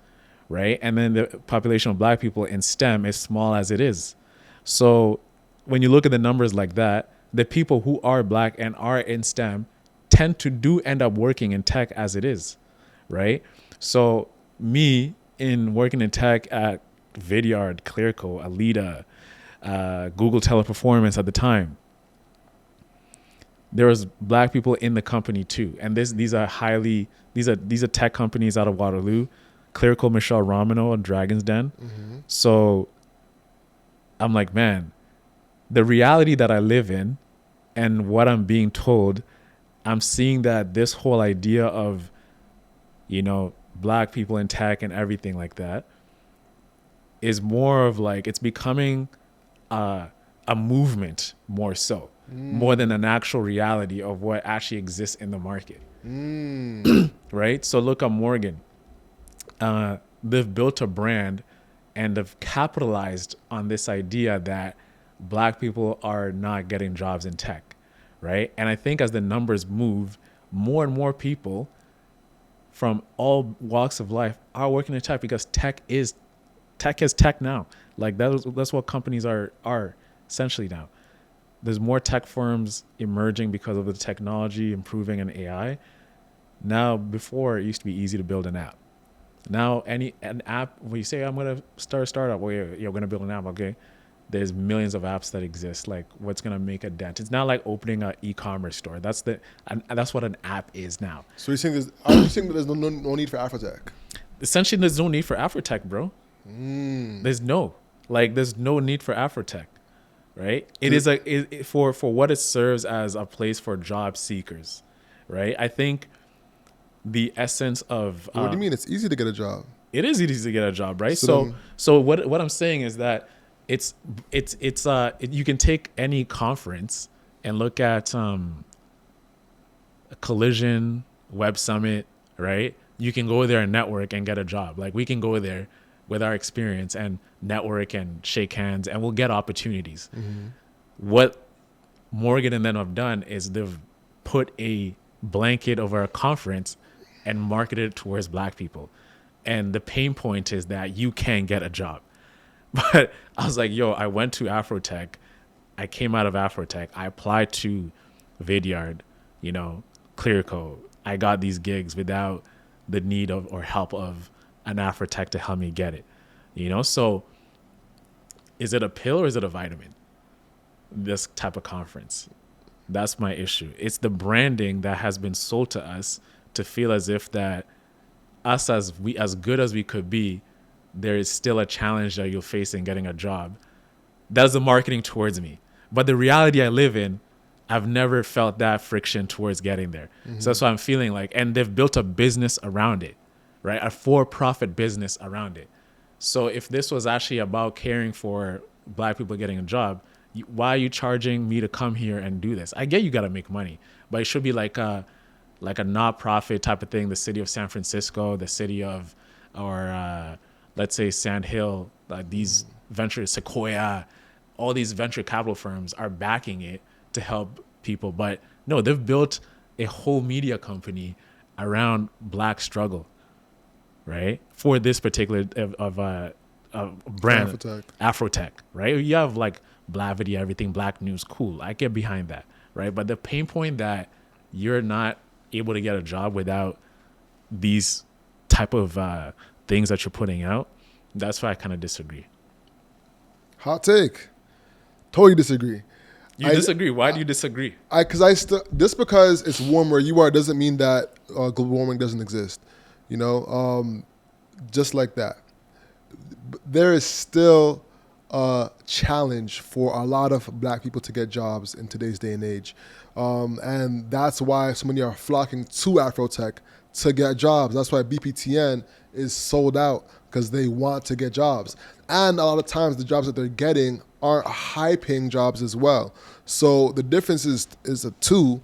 right? And then the population of black people in STEM is small as it is. So when you look at the numbers like that, the people who are black and are in STEM tend to end up working in tech as it is, right? So me in working in tech at Vidyard, Clearco, Alida, Google Teleperformance at the time, there was black people in the company too, and these are tech companies out of Waterloo, Clearco, Michelle Romano, and Dragon's Den. So I'm like, man, the reality that I live in and what I'm being told, I'm seeing that this whole idea of, black people in tech and everything like that is more of like, it's becoming a movement more so. More than an actual reality of what actually exists in the market. Right? So look at Morgan. They've built a brand and have capitalized on this idea that black people are not getting jobs in tech, right? And I think as the numbers move, more and more people from all walks of life are working in tech, because tech is tech now. Like that's what companies are essentially now. There's more tech firms emerging because of the technology improving and AI. Now, before it used to be easy to build an app. Now, an app, when you say, I'm going to start a startup, well, you're going to build an app, okay? There's millions of apps that exist. Like, what's going to make a dent? It's not like opening an e-commerce store. That's what an app is now. So are you saying that there's no need for Afrotech? Essentially, there's no need for Afrotech, bro. There's no need for Afrotech. Right? It is for what it serves as a place for job seekers, right? I think the essence of what do you mean? It's easy to get a job. It is easy to get a job, right? So what I'm saying is that it's you can take any conference and look at Collision, Web Summit, right? You can go there and network and get a job. Like, we can go there with our experience and network and shake hands, and we'll get opportunities. What Morgan and them have done is they've put a blanket over a conference and marketed it towards black people. And the pain point is that you can't get a job. But I was like, I went to Afrotech. I came out of Afrotech. I applied to Vidyard, Clearco. I got these gigs without the need of or help of an Afrotech to help me get it, So is it a pill or is it a vitamin? This type of conference. That's my issue. It's the branding that has been sold to us to feel as if that us, as good as we could be, there is still a challenge that you'll face in getting a job. That's the marketing towards me. But the reality I live in, I've never felt that friction towards getting there. So that's what I'm feeling like. And they've built a business around it. Right? A for-profit business around it. So if this was actually about caring for black people getting a job, why are you charging me to come here and do this? I get you got to make money, but it should be like a not-profit type of thing. The city of San Francisco, the city of, or let's say Sand Hill, these Sequoia, all these venture capital firms are backing it to help people. But no, they've built a whole media company around black struggle. Right, for this particular brand, Afrotech, right? You have like Blavity, everything, Black News, cool. I get behind that, right? But the pain point that you're not able to get a job without these type of things that you're putting out, that's why I kind of disagree. Hot take. Totally disagree. You disagree? Why do you disagree? Just because it's warm where you are doesn't mean that global warming doesn't exist. Just like that. There is still a challenge for a lot of black people to get jobs in today's day and age. And that's why so many are flocking to Afrotech to get jobs. That's why BPTN is sold out, because they want to get jobs. And a lot of times the jobs that they're getting aren't high paying jobs as well. So the difference is the two.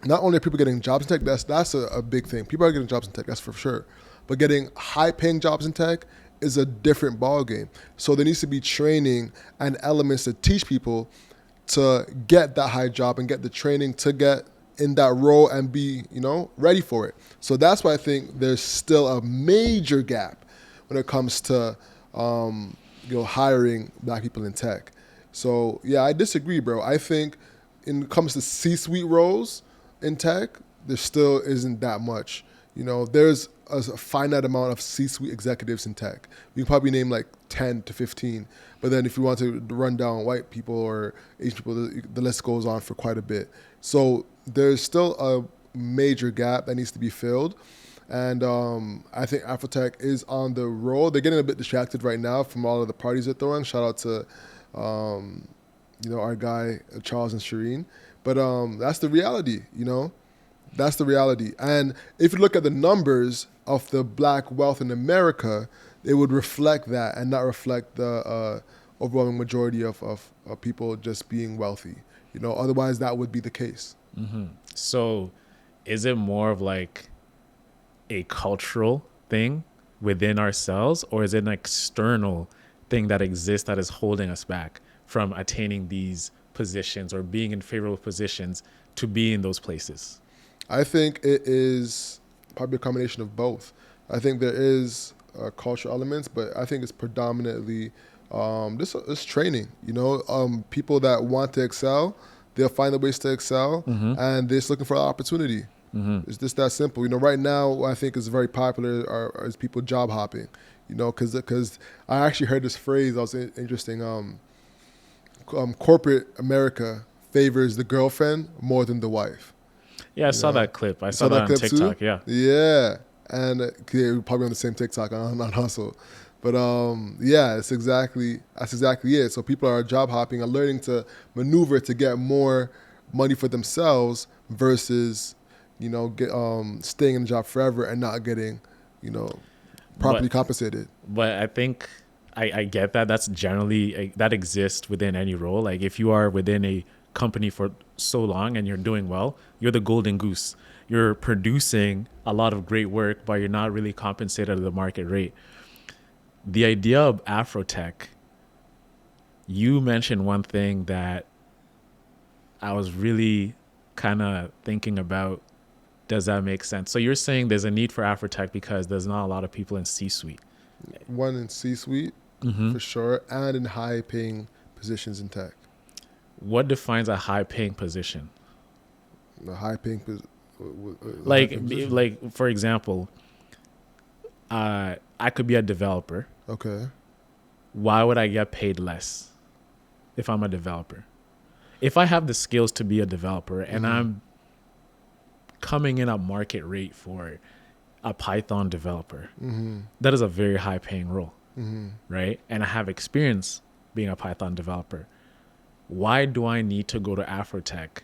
Not only are people getting jobs in tech, that's a big thing. People are getting jobs in tech, that's for sure. But getting high paying jobs in tech is a different ballgame. So there needs to be training and elements to teach people to get that high job and get the training to get in that role and be, ready for it. So that's why I think there's still a major gap when it comes to, hiring black people in tech. So yeah, I disagree, bro. I think when it comes to C-suite roles in tech, there still isn't that much. There's a finite amount of C-suite executives in tech. We can probably name like 10 to 15. But then if you want to run down white people or Asian people, the list goes on for quite a bit. So there's still a major gap that needs to be filled. And I think Afrotech is on the roll. They're getting a bit distracted right now from all of the parties they're throwing. Shout out to, our guy, Charles and Shireen. But that's the reality, That's the reality. And if you look at the numbers of the black wealth in America, it would reflect that and not reflect the overwhelming majority of people just being wealthy. Otherwise that would be the case. Mm-hmm. So is it more of like a cultural thing within ourselves, or is it an external thing that exists that is holding us back from attaining these positions or being in favorable positions to be in those places? I think it is probably a combination of both. I think there is cultural elements, but I think it's predominantly this training. People that want to excel, they'll find the ways to excel, and they're just looking for an opportunity. It's just that simple. Right now, I think is very popular is people job hopping. Because I actually heard this phrase that was interesting. Corporate America favors the girlfriend more than the wife. Yeah, I saw that clip. I saw that on TikTok. Too? Yeah. Yeah. And we're probably on the same TikTok on Hustle. But that's exactly it. So people are job hopping and learning to maneuver to get more money for themselves versus, staying in the job forever and not getting, properly compensated. But I think I get that. That's generally, that exists within any role. Like if you are within a company for so long and you're doing well, you're the golden goose. You're producing a lot of great work, but you're not really compensated at the market rate. The idea of Afrotech, you mentioned one thing that I was really kind of thinking about. Does that make sense? So you're saying there's a need for Afrotech because there's not a lot of people in C-suite. One in C-suite, for sure, and in high-paying positions in tech. What defines a high-paying position? A high-paying like for example, I could be a developer. Okay. Why would I get paid less if I'm a developer? If I have the skills to be a developer and I'm coming in at market rate for a Python developer, that is a very high-paying role, right? And I have experience being a Python developer. Why do I need to go to Afrotech?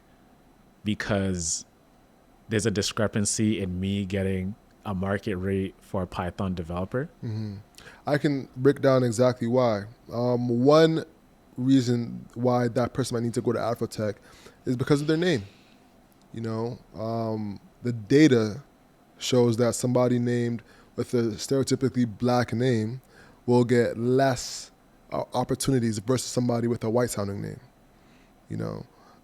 Because there's a discrepancy in me getting a market rate for a Python developer. I can break down exactly why. One reason why that person might need to go to Afrotech is because of their name. The data shows that somebody named with a stereotypically black name will get less opportunities versus somebody with a white sounding name.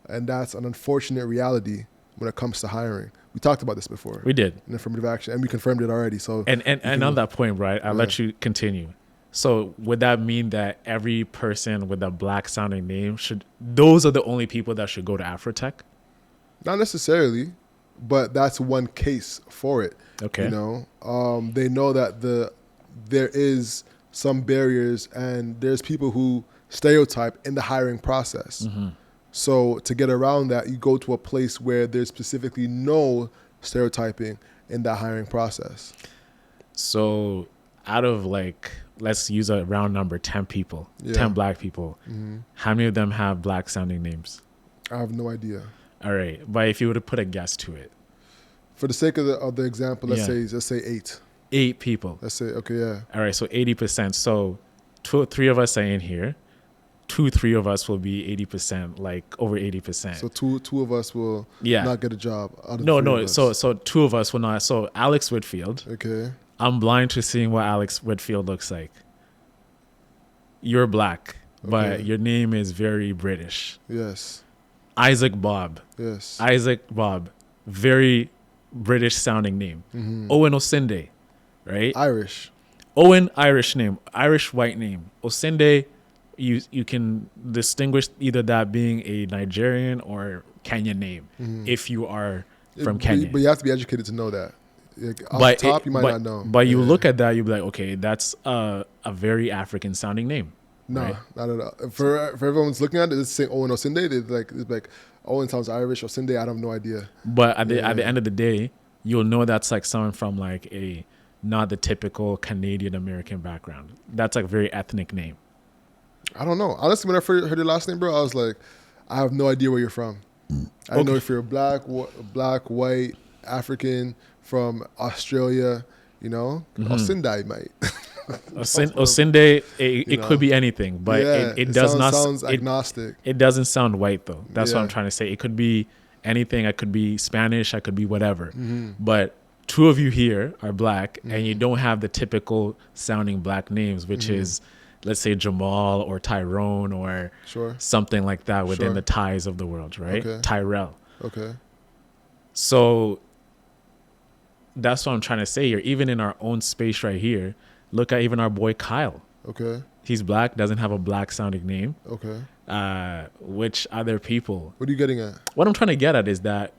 And that's an unfortunate reality when it comes to hiring. We talked about this before. We did. In affirmative action, and we confirmed it already. So and on that point, right, I'll let you continue. So would that mean that every person with a black sounding name those are the only people that should go to Afrotech? Not necessarily, but that's one case for it. Okay. They know that there is some barriers and there's people who stereotype in the hiring process. So to get around that, you go to a place where there's specifically no stereotyping in that hiring process. So out of let's use a round number, 10 people, 10 black people. How many of them have black sounding names? I have no idea. All right. But if you were to put a guess to it. For the sake of the example, let's Yeah. say 8. 8 people. Let's say, okay, yeah. All right, so 80%. So 3 of us are in here. 3 of us will be 80%, like over 80%. So two of us will Yeah. not get a job out of the No, 3 no. of us. So 2 of us will not. So Alex Whitfield. Okay. I'm blind to seeing what Alex Whitfield looks like. You're black, but Okay. your name is very British. Yes. Isaac Bob. Yes. Isaac Bob. Very British sounding name. Mm-hmm. Owen Osinde, right? Irish. Owen, Irish name. Irish white name. Osinde, you can distinguish either that being a Nigerian or Kenyan name if you are from Kenya. But you have to be educated to know that. Like, off But the top, you might not know. But you look at that, you'll be like, okay, that's a very African sounding name. No, right? not at all. For everyone's looking at it, it's saying Owen Osinde. It's like Owen sounds Irish. Osinde, I have no idea. But at the end of the day, you'll know that's like someone from like a not the typical Canadian American background. That's like a very ethnic name. I don't know. Honestly, when I first heard your last name, bro, I was like, I have no idea where you're from. I don't know if you're black, white, African, from Australia, you know? Osinde, mate. Osinde, it could be anything, but it does not sounds agnostic. It doesn't sound white though. That's what Yeah. I'm trying to say. It could be anything. I could be Spanish. I could be whatever. But 2 of you here are black, and you don't have the typical sounding black names, which is, let's say, Jamal or Tyrone or Sure. something like that within Sure. the ties of the world, right? Okay. Tyrell. Okay. So that's what I'm trying to say here. Even in our own space right here, look at even our boy Kyle. Okay. He's black, doesn't have a black sounding name. Okay. Which other people? What are you getting at? What I'm trying to get at is that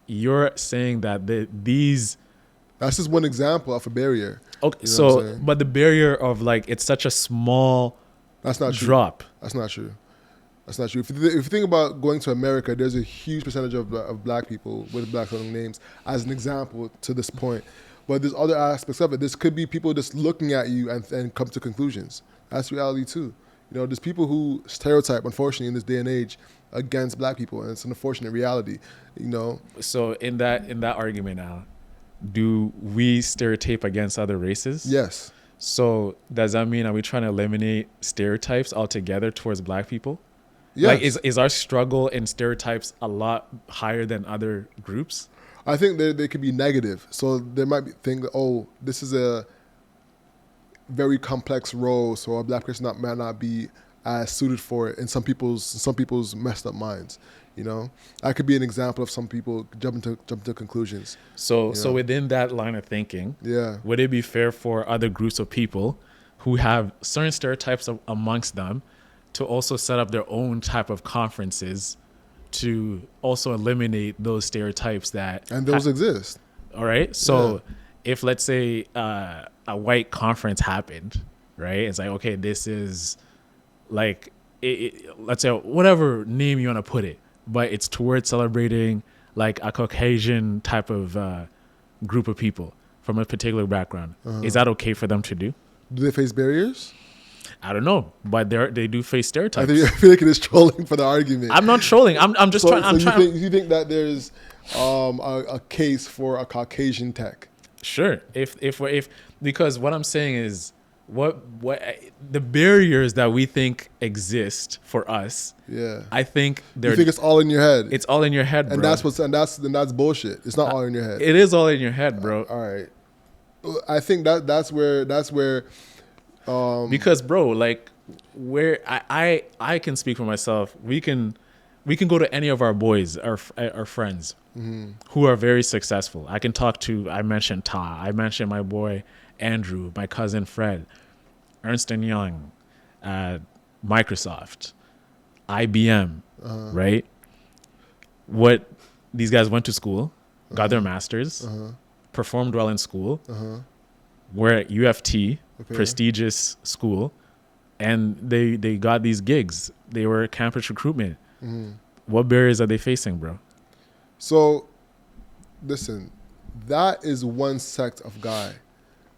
you're saying that these. That's just one example of a barrier. Okay, You know what I'm so saying? but the barrier of like it's such a small That's not true. drop. That's not true. That's not true. If you think about going to America, there's a huge percentage of black people with black sounding names as an example to this point. But there's other aspects of it. This could be people just looking at you and come to conclusions. That's reality too. You know, there's people who stereotype, unfortunately, in this day and age against black people, and it's an unfortunate reality. You know. So in that argument now, do we stereotype against other races? Yes. So does that mean are we trying to eliminate stereotypes altogether towards black people? Yes. Like is our struggle in stereotypes a lot higher than other groups? I think they could be negative. So there might be think that, oh, this is a very complex role, so a black person might not be as suited for it in some people's messed up minds. You know, that could be an example of some people jumping to conclusions. So within that line of thinking, Yeah. would it be fair for other groups of people who have certain stereotypes amongst them to also set up their own type of conferences to also eliminate those stereotypes that And those exist. all right. So if let's say a white conference happened, right? It's like, okay, this is like, let's say whatever name you want to put it, but it's towards celebrating like a Caucasian type of group of people from a particular background. Is that okay for them to do? Do they face barriers? I don't know, but they do face stereotypes. I feel like it is trolling for the argument. I'm not trolling. I'm just trying. You think that there's a case for a Caucasian tech? Sure. If because what I'm saying is what the barriers that we think exist for us. Yeah. I think You think it's all in your head? it's all in your head, bro. And that's bullshit. It's not all in your head. It is all in your head, bro. All right. I think that's where. Because, bro, like where I can speak for myself. We can go to any of our boys, our friends who are very successful. I can talk to. I mentioned Ta. I mentioned my boy Andrew, my cousin Fred, Ernst & Young, Microsoft, IBM, right? What these guys went to school, got their masters, performed well in school, were at UFT, prestigious school, and they got these gigs. They were campus recruitment. What barriers are they facing, bro? So, listen, that is one sect of guy.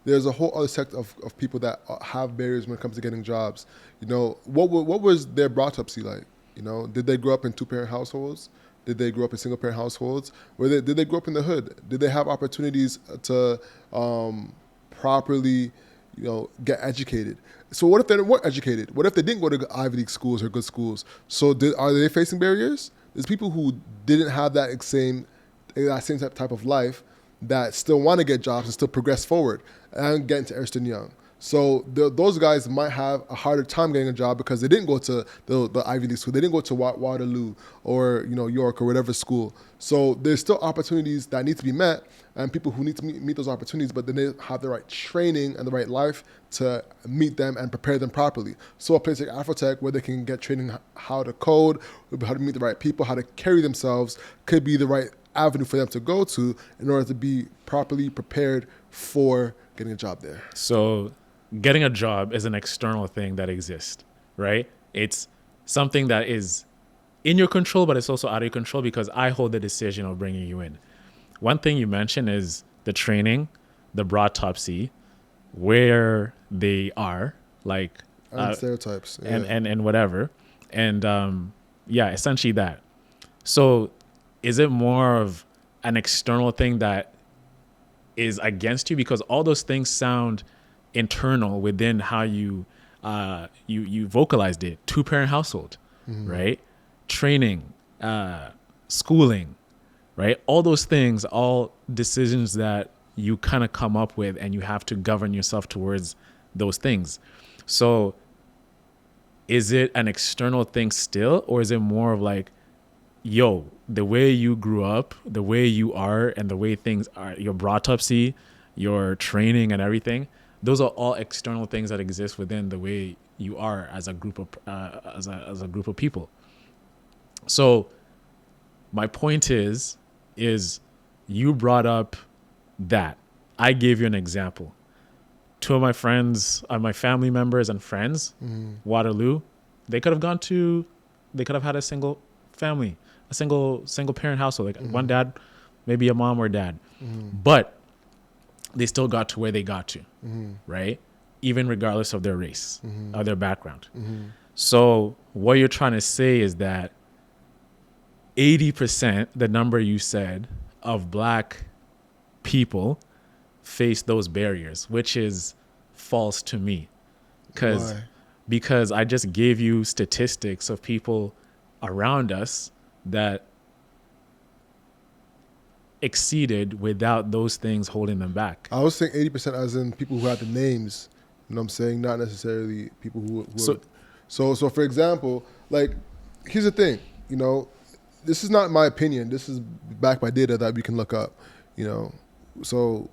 There's a whole other sect of people that have barriers when it comes to getting jobs. You know, what was their brought up see like? You know, did they grow up in 2-parent households? Did they grow up in single parent households? Did they grow up in the hood? Did they have opportunities to properly, get educated? So what if they weren't educated? What if they didn't go to Ivy League schools or good schools? So are they facing barriers? There's people who didn't have that same type of life that still want to get jobs and still progress forward and get into Ernst & Young. So those guys might have a harder time getting a job because they didn't go to the Ivy League school. They didn't go to Waterloo or York or whatever school. So there's still opportunities that need to be met and people who need to meet those opportunities, but then they have the right training and the right life to meet them and prepare them properly. So a place like Afrotech where they can get training how to code, how to meet the right people, how to carry themselves could be the right avenue for them to go to in order to be properly prepared for getting a job there. So getting a job is an external thing that exists, right? It's something that is in your control, but it's also out of your control because I hold the decision of bringing you in. One thing you mentioned is the training, the broad topsy, where they are, like and stereotypes, and whatever, and essentially that. So, is it more of an external thing that is against you because all those things sound internal within how you vocalized it? 2-parent household, right? Training, schooling, right? All those things, all decisions that you kind of come up with and you have to govern yourself towards those things. So is it an external thing still, or is it more of like, yo, the way you grew up, the way you are, and the way things are, your broadtopsy, your training and everything, those are all external things that exist within the way you are as a group of as a group of people. So my point is you brought up that. I gave you an example. 2 of my friends, my family members and friends, Waterloo, they could have had a single family, a single parent household, like one dad, maybe a mom or dad, but they still got to where they got to, right? Even regardless of their race, of their background. So what you're trying to say is that 80%, the number you said, of Black people face those barriers, which is false to me. Because I just gave you statistics of people around us that exceeded without those things holding them back. I was saying 80% as in people who had the names, you know what I'm saying? Not necessarily people who so for example, like, here's the thing, this is not my opinion. This is backed by data that we can look up, So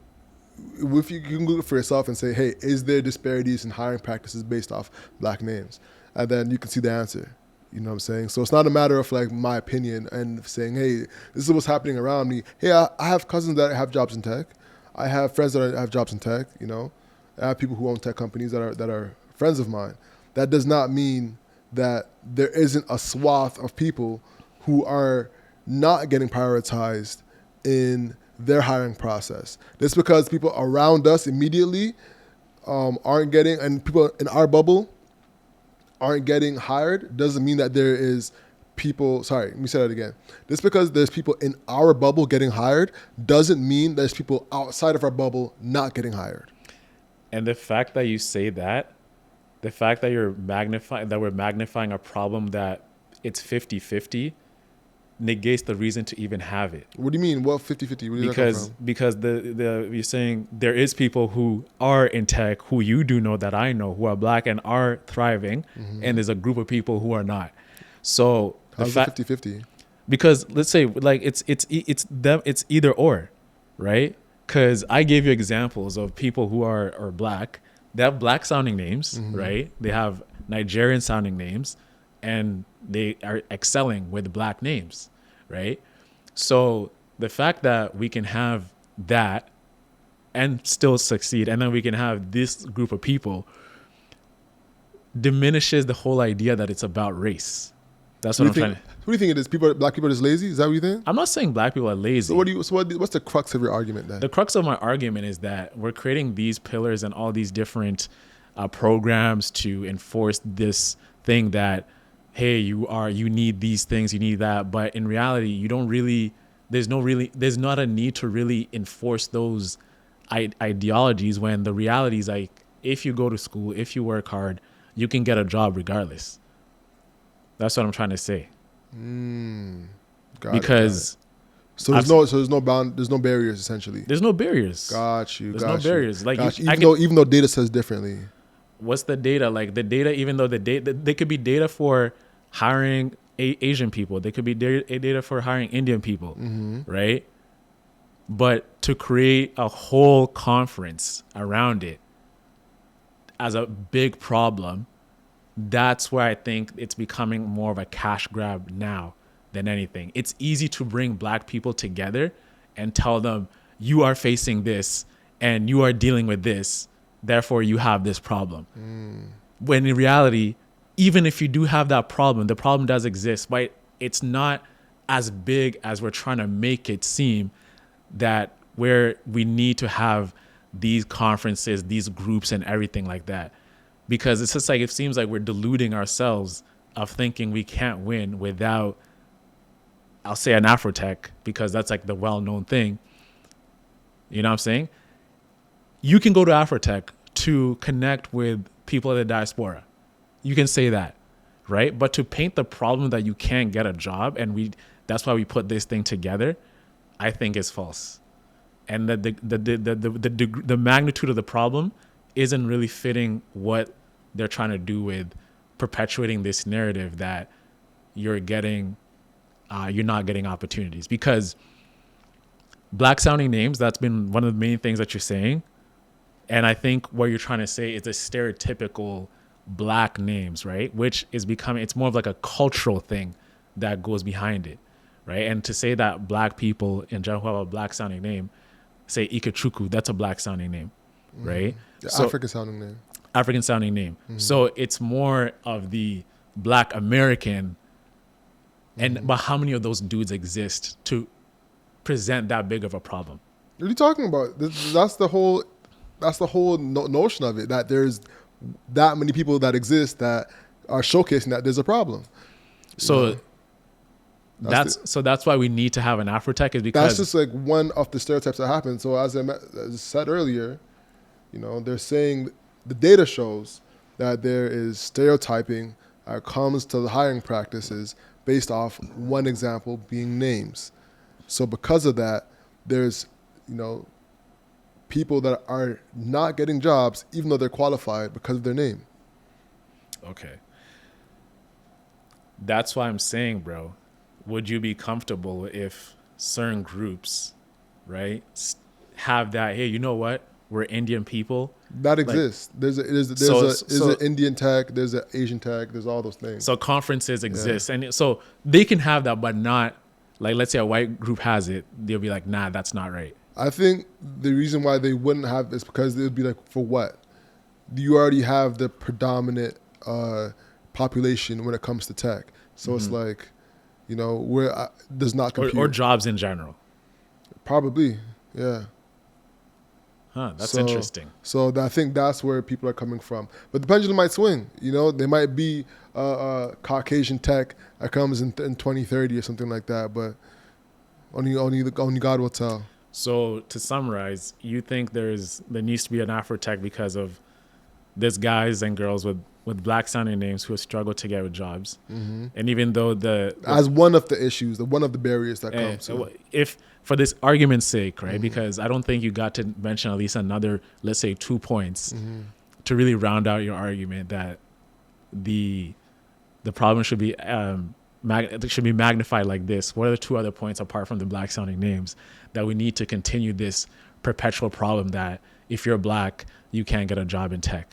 if you can Google it for yourself and say, hey, is there disparities in hiring practices based off Black names? And then you can see the answer. You know what I'm saying? So it's not a matter of like my opinion and saying, hey, this is what's happening around me. Hey, I have cousins that have jobs in tech. I have friends that have jobs in tech, I have people who own tech companies that are friends of mine. That does not mean that there isn't a swath of people who are not getting prioritized in their hiring process. Just because people around us immediately aren't getting, and people in our bubble aren't getting hired, doesn't mean that there is people, sorry, let me say that again. Just because there's people in our bubble getting hired doesn't mean there's people outside of our bubble not getting hired. And the fact that you say that, the fact that we're magnifying a problem that it's 50-50 negates the reason to even have it. What do you mean? What 50-50? Where did that come from? Because you're saying there is people who are in tech who you do know that I know who are Black and are thriving, and there's a group of people who are not. So how's it 50-50? Because let's say like it's either or, right? Because I gave you examples of people who are Black. They have Black sounding names, right? They have Nigerian sounding names, and they are excelling with Black names, right? So the fact that we can have that and still succeed, and then we can have this group of people, diminishes the whole idea that it's about race. That's what I'm trying to... What do you think it is? Black people are just lazy? Is that what you think? I'm not saying Black people are lazy. So what's the crux of your argument then? The crux of my argument is that we're creating these pillars and all these different programs to enforce this thing that, hey, you need these things, you need that, but in reality, you don't really. There's not a need to really enforce those ideologies when the reality is like, if you go to school, if you work hard, you can get a job regardless. That's what I'm trying to say. Because so there's no barriers essentially. There's no barriers. Got you. There's no barriers. Like even though data says differently. What's the data? Like the data, even though the data, they could be data for hiring Asian people. They could be data for hiring Indian people, right? But to create a whole conference around it as a big problem, that's where I think it's becoming more of a cash grab now than anything. It's easy to bring black people together and tell them, you are facing this and you are dealing with this, therefore you have this problem. When in reality, even if you do have that problem, the problem does exist, but it's not as big as we're trying to make it seem, that where we need to have these conferences, these groups and everything like that. Because it's just like, it seems like we're deluding ourselves of thinking we can't win without, I'll say an Afrotech, because that's like the well-known thing. You know what I'm saying? You can go to Afrotech to connect with people of the diaspora. You can say that, right? But to paint the problem that you can't get a job and that's why we put this thing together, I think is false. And that the magnitude of the problem isn't really fitting what they're trying to do with perpetuating this narrative that you're not getting opportunities. Because black sounding names, that's been one of the main things that you're saying. And I think what you're trying to say is a stereotypical black names, right? Which is it's more of like a cultural thing that goes behind it, right? And to say that black people in general who have a black sounding name, say Ikechukwu, that's a black sounding name, right? So, African sounding name. So it's more of the black American, but how many of those dudes exist to present that big of a problem? What are you talking about? That's the whole notion of it, that there's that many people that exist that are showcasing that there's a problem. So that's why we need to have an Afrotech, is because that's just like one of the stereotypes that happen. So as I said earlier, they're saying the data shows that there is stereotyping that comes to the hiring practices based off one example being names. So because of that, there's people that are not getting jobs even though they're qualified because of their name. Okay. That's why I'm saying, bro, would you be comfortable if certain groups, right, have that, hey, you know what? We're Indian people. That exists. There's an Indian tech, there's an Asian tech, there's all those things. So conferences exist. Yeah. And so they can have that, but not, like, let's say a white group has it. They'll be like, nah, that's not right. I think the reason why they wouldn't have this because it would be like, for what? You already have the predominant population when it comes to tech. So it's like, where does not compute. Or jobs in general. Probably, yeah. Huh, that's interesting. So I think that's where people are coming from. But the pendulum might swing. There might be a Caucasian tech that comes in 2030 or something like that. But only God will tell. So to summarize, you think there needs to be an Afrotech because of there's guys and girls with black sounding names who have struggled to get jobs. And even though as one of the issues, one of the barriers that comes. If for this argument's sake, right? Because I don't think you got to mention at least another, let's say 2 points to really round out your argument that the problem should be magnified like this. What are the 2 other points apart from the black sounding names that we need to continue this perpetual problem that if you're black, you can't get a job in tech?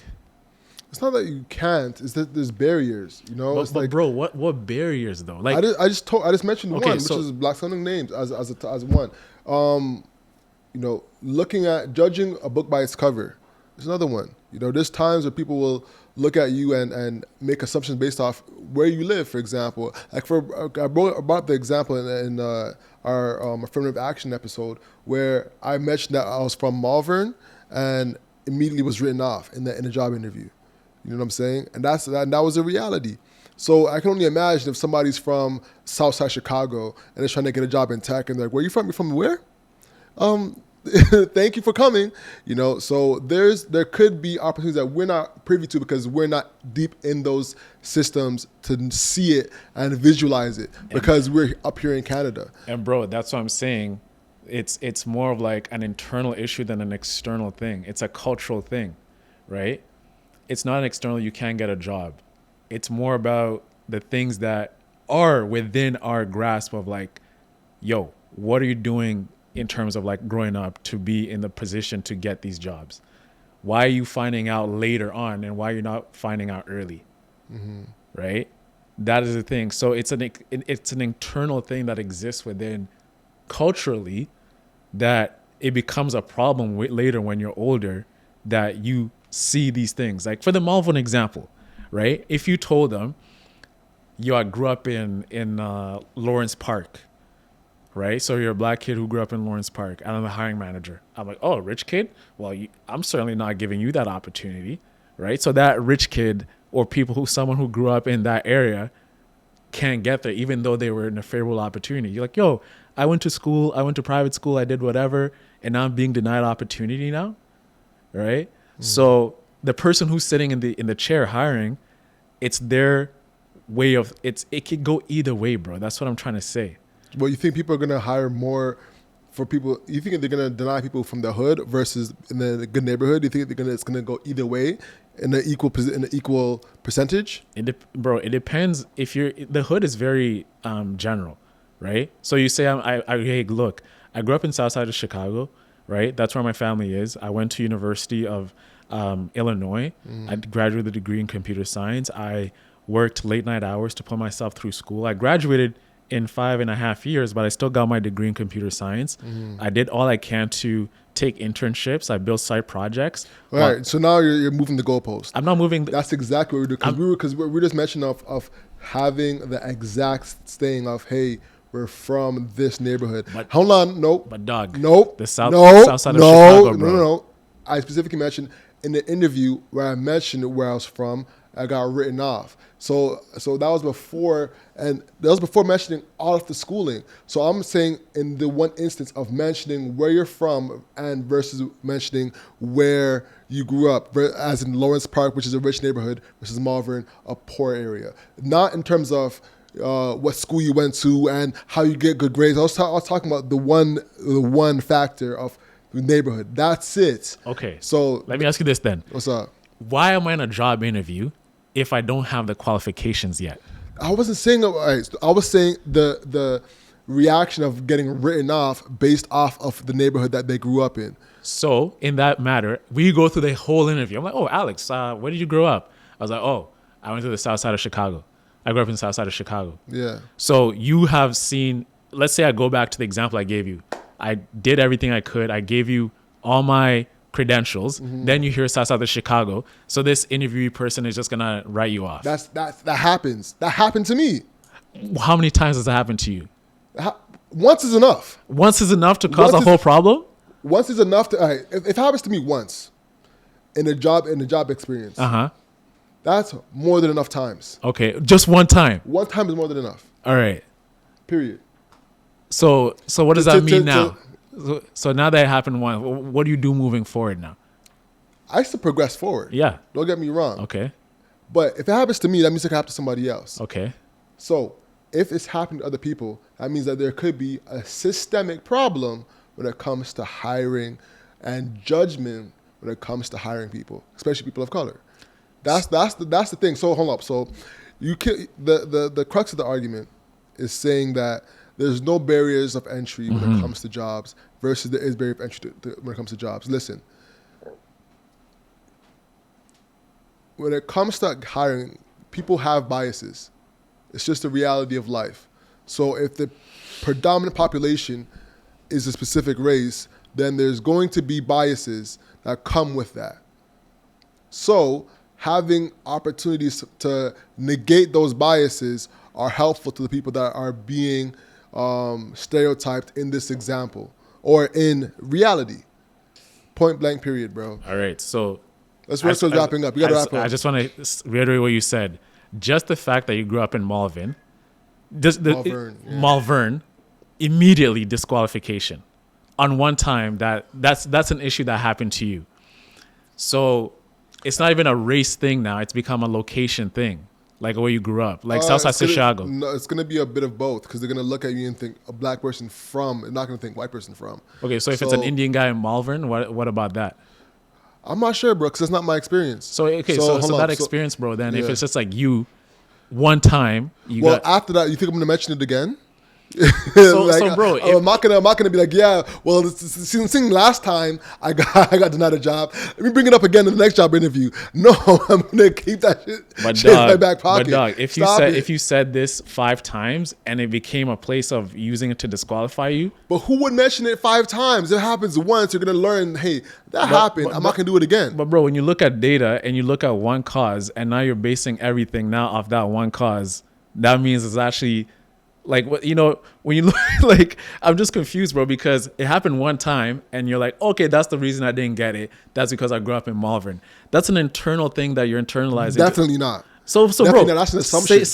It's not that you can't. It's that there's barriers. But bro, what barriers though? Like I just mentioned one, which is black sounding names as one. Looking at judging a book by its cover is another one. There's times where people will look at you and make assumptions based off where you live, for example. Like I brought up the example in our affirmative action episode where I mentioned that I was from Malvern and immediately was written off in a job interview. You know what I'm saying? And that was a reality. So I can only imagine if somebody's from Southside Chicago and is trying to get a job in tech, and they're like, "Where are you from? You're from where?" Thank you for coming. So there could be opportunities that we're not privy to because we're not deep in those systems to see it and visualize it because we're up here in Canada. And bro, that's what I'm saying. It's more of like an internal issue than an external thing. It's a cultural thing, right? It's not an external, you can't get a job. It's more about the things that are within our grasp of like, yo, what are you doing in terms of like growing up to be in the position to get these jobs? Why are you finding out later on and why you're not finding out early? Right? That is the thing. So it's an internal thing that exists within culturally that it becomes a problem later when you're older, that you see these things. Like for the Malvern example, right? If you told them, yo, I grew up in Lawrence Park, right? So you're a black kid who grew up in Lawrence Park, and I'm the hiring manager. I'm like, oh, rich kid? Well, I'm certainly not giving you that opportunity, right? So that rich kid or someone who grew up in that area can't get there, even though they were in a favorable opportunity. You're like, yo, I went to school, I went to private school, I did whatever, and now I'm being denied opportunity now, right? So the person who's sitting in the chair hiring, it's their way of it could go either way, bro. That's what I'm trying to say. Well, you think people are going to hire more for people? You think they're going to deny people from the hood versus in the good neighborhood? Do you think it's going to go either way in the equal percentage? Bro, it depends. If the hood is very general, right? So you say, hey, look, I grew up in South Side of Chicago, right? That's where my family is. I went to University of Illinois. I graduated with a degree in computer science. I worked late night hours to put myself through school. I graduated in 5.5 years, but I still got my degree in computer science. I did all I can to take internships. I built side projects. All right. So now you're moving the goalpost. I'm not moving. That's exactly what we do. Because we're just mentioning of having the exact saying of, hey, we're from this neighborhood. But, hold on. Nope. But dog. Nope. The south side of Chicago, bro. No. I specifically mentioned in the interview where I mentioned where I was from, I got written off. So that was before, and that was before mentioning all of the schooling. So I'm saying in the one instance of mentioning where you're from and versus mentioning where you grew up, as in Lawrence Park, which is a rich neighborhood, versus Malvern, a poor area. Not in terms of what school you went to and how you get good grades. I was talking about the one factor of the neighborhood. That's it. Okay. So let me ask you this then. What's up? Why am I in a job interview if I don't have the qualifications yet? I wasn't saying. I was saying the reaction of getting written off based off of the neighborhood that they grew up in. So in that matter, we go through the whole interview. I'm like, oh, Alex, where did you grow up? I was like, oh, I went to the South Side of Chicago. I grew up in the South Side of Chicago. Yeah. So you have seen. Let's say I go back to the example I gave you. I did everything I could. I gave you all my credentials. Then you hear South Side of Chicago. So this interviewee person is just gonna write you off. That happens. That happened to me. How many times has that happened to you? Once is enough. Once is enough to cause a whole problem? Once is enough to. If it happens to me once in the job experience, that's more than enough times. Okay, just one time. One time is more than enough. All right. Period. So what does that mean now? So now that it happened once, what do you do moving forward now? I still progress forward. Yeah. Don't get me wrong. Okay. But if it happens to me, that means it could happen to somebody else. Okay. So if it's happening to other people, that means that there could be a systemic problem when it comes to hiring and judgment when it comes to hiring people, especially people of color. That's the thing. So hold up. So the crux of the argument is saying that there's no barriers of entry when it comes to jobs versus there is barrier of entry when it comes to jobs. Listen, when it comes to hiring, people have biases. It's just the reality of life. So if the predominant population is a specific race, then there's going to be biases that come with that. So having opportunities to negate those biases are helpful to the people that are being stereotyped in this example or in reality. Point blank period, bro. All right. So let's work towards wrapping up. You got to wrap up. I just want to reiterate what you said. just the fact that you grew up in Malvern, Malvern, immediately disqualification. On one time, that's an issue that happened to you. So it's not even a race thing now. It's become a location thing, like where you grew up, like Southside Chicago. No, it's going to be a bit of both because they're going to look at you and think a black person from, they're not going to think white person from. Okay, so if it's an Indian guy in Malvern, what about that? I'm not sure, bro, because it's not my experience. So that experience, bro, then if it's just like you, one time, after that, you think I'm going to mention it again? Bro, I'm not gonna be like, yeah. Well, since last time I got denied a job, let me bring it up again in the next job interview. No, I'm gonna keep that shit in my back pocket. But dog, if you said this 5 times and it became a place of using it to disqualify you, but who would mention it 5 times? It happens once. You're gonna learn. Hey, that happened. I'm not gonna do it again. But bro, when you look at data and you look at one cause, and now you're basing everything now off that one cause, that means it's actually. Like, what, when you look, like, I'm just confused, bro, because it happened one time and you're like, okay, that's the reason I didn't get it. That's because I grew up in Malvern. That's an internal thing that you're internalizing. Definitely not. So Definitely bro, not. That's an assumption.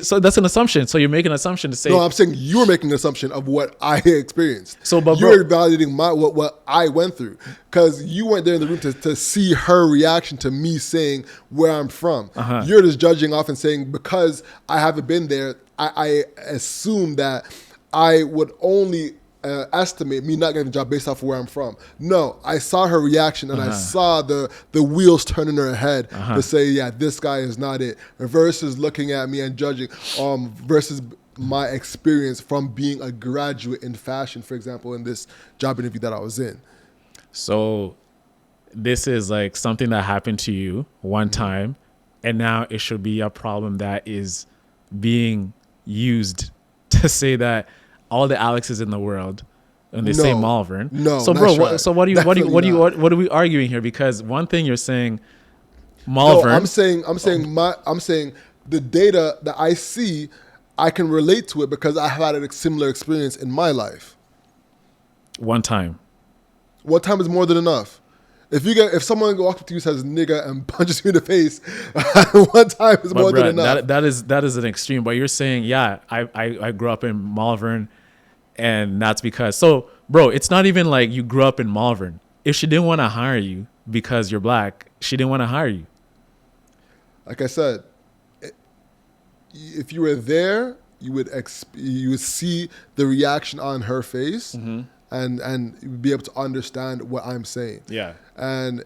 So that's an assumption. So you're making an assumption to say. No, I'm saying you're making an assumption of what I experienced. But you're evaluating what I went through because you went there in the room to see her reaction to me saying where I'm from. Uh-huh. You're just judging off and saying because I haven't been there, I assume that I would only estimate me not getting a job based off of where I'm from. No, I saw her reaction and I saw the wheels turning in her head to say, yeah, this guy is not it. Versus looking at me and judging, versus my experience from being a graduate in fashion, for example, in this job interview that I was in. So this is like something that happened to you one time, and now it should be a problem that is being used to say that all the Alexes in the world, and they say Malvern. No. So bro, what are we arguing here? Because one thing you're saying, Malvern. No, I'm saying the data that I see, I can relate to it because I have had a similar experience in my life. One time. One time is more than enough. If someone walks up to you and says nigga and punches you in the face, one time is more than enough. That is an extreme. But you're saying, yeah, I grew up in Malvern, and that's because. So, bro, it's not even like you grew up in Malvern. If she didn't want to hire you because you're black, she didn't want to hire you. Like I said, if you were there, you would see the reaction on her face. Mm-hmm. And be able to understand what I'm saying. Yeah. And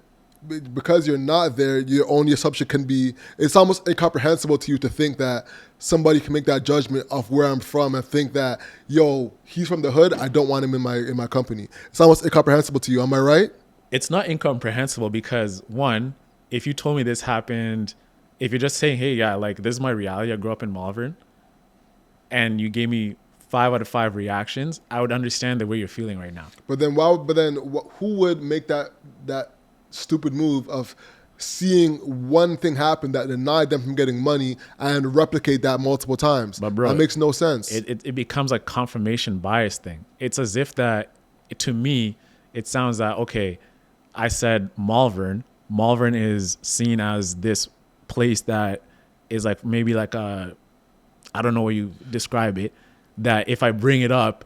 because you're not there, your only assumption can be, it's almost incomprehensible to you to think that somebody can make that judgment of where I'm from and think that, yo, he's from the hood, I don't want him in my company. It's almost incomprehensible to you. Am I right? It's not incomprehensible because, one, if you told me this happened, if you're just saying, hey, yeah, like this is my reality, I grew up in Malvern, and you gave me 5 out of 5 reactions, I would understand the way you're feeling right now. But then who would make that stupid move of seeing one thing happen that denied them from getting money and replicate that multiple times? But bro, that makes no sense. It becomes a confirmation bias thing. It's as if that, to me, it sounds that, okay, I said Malvern. Malvern is seen as this place that is like maybe like a, I don't know how you describe it, that if I bring it up,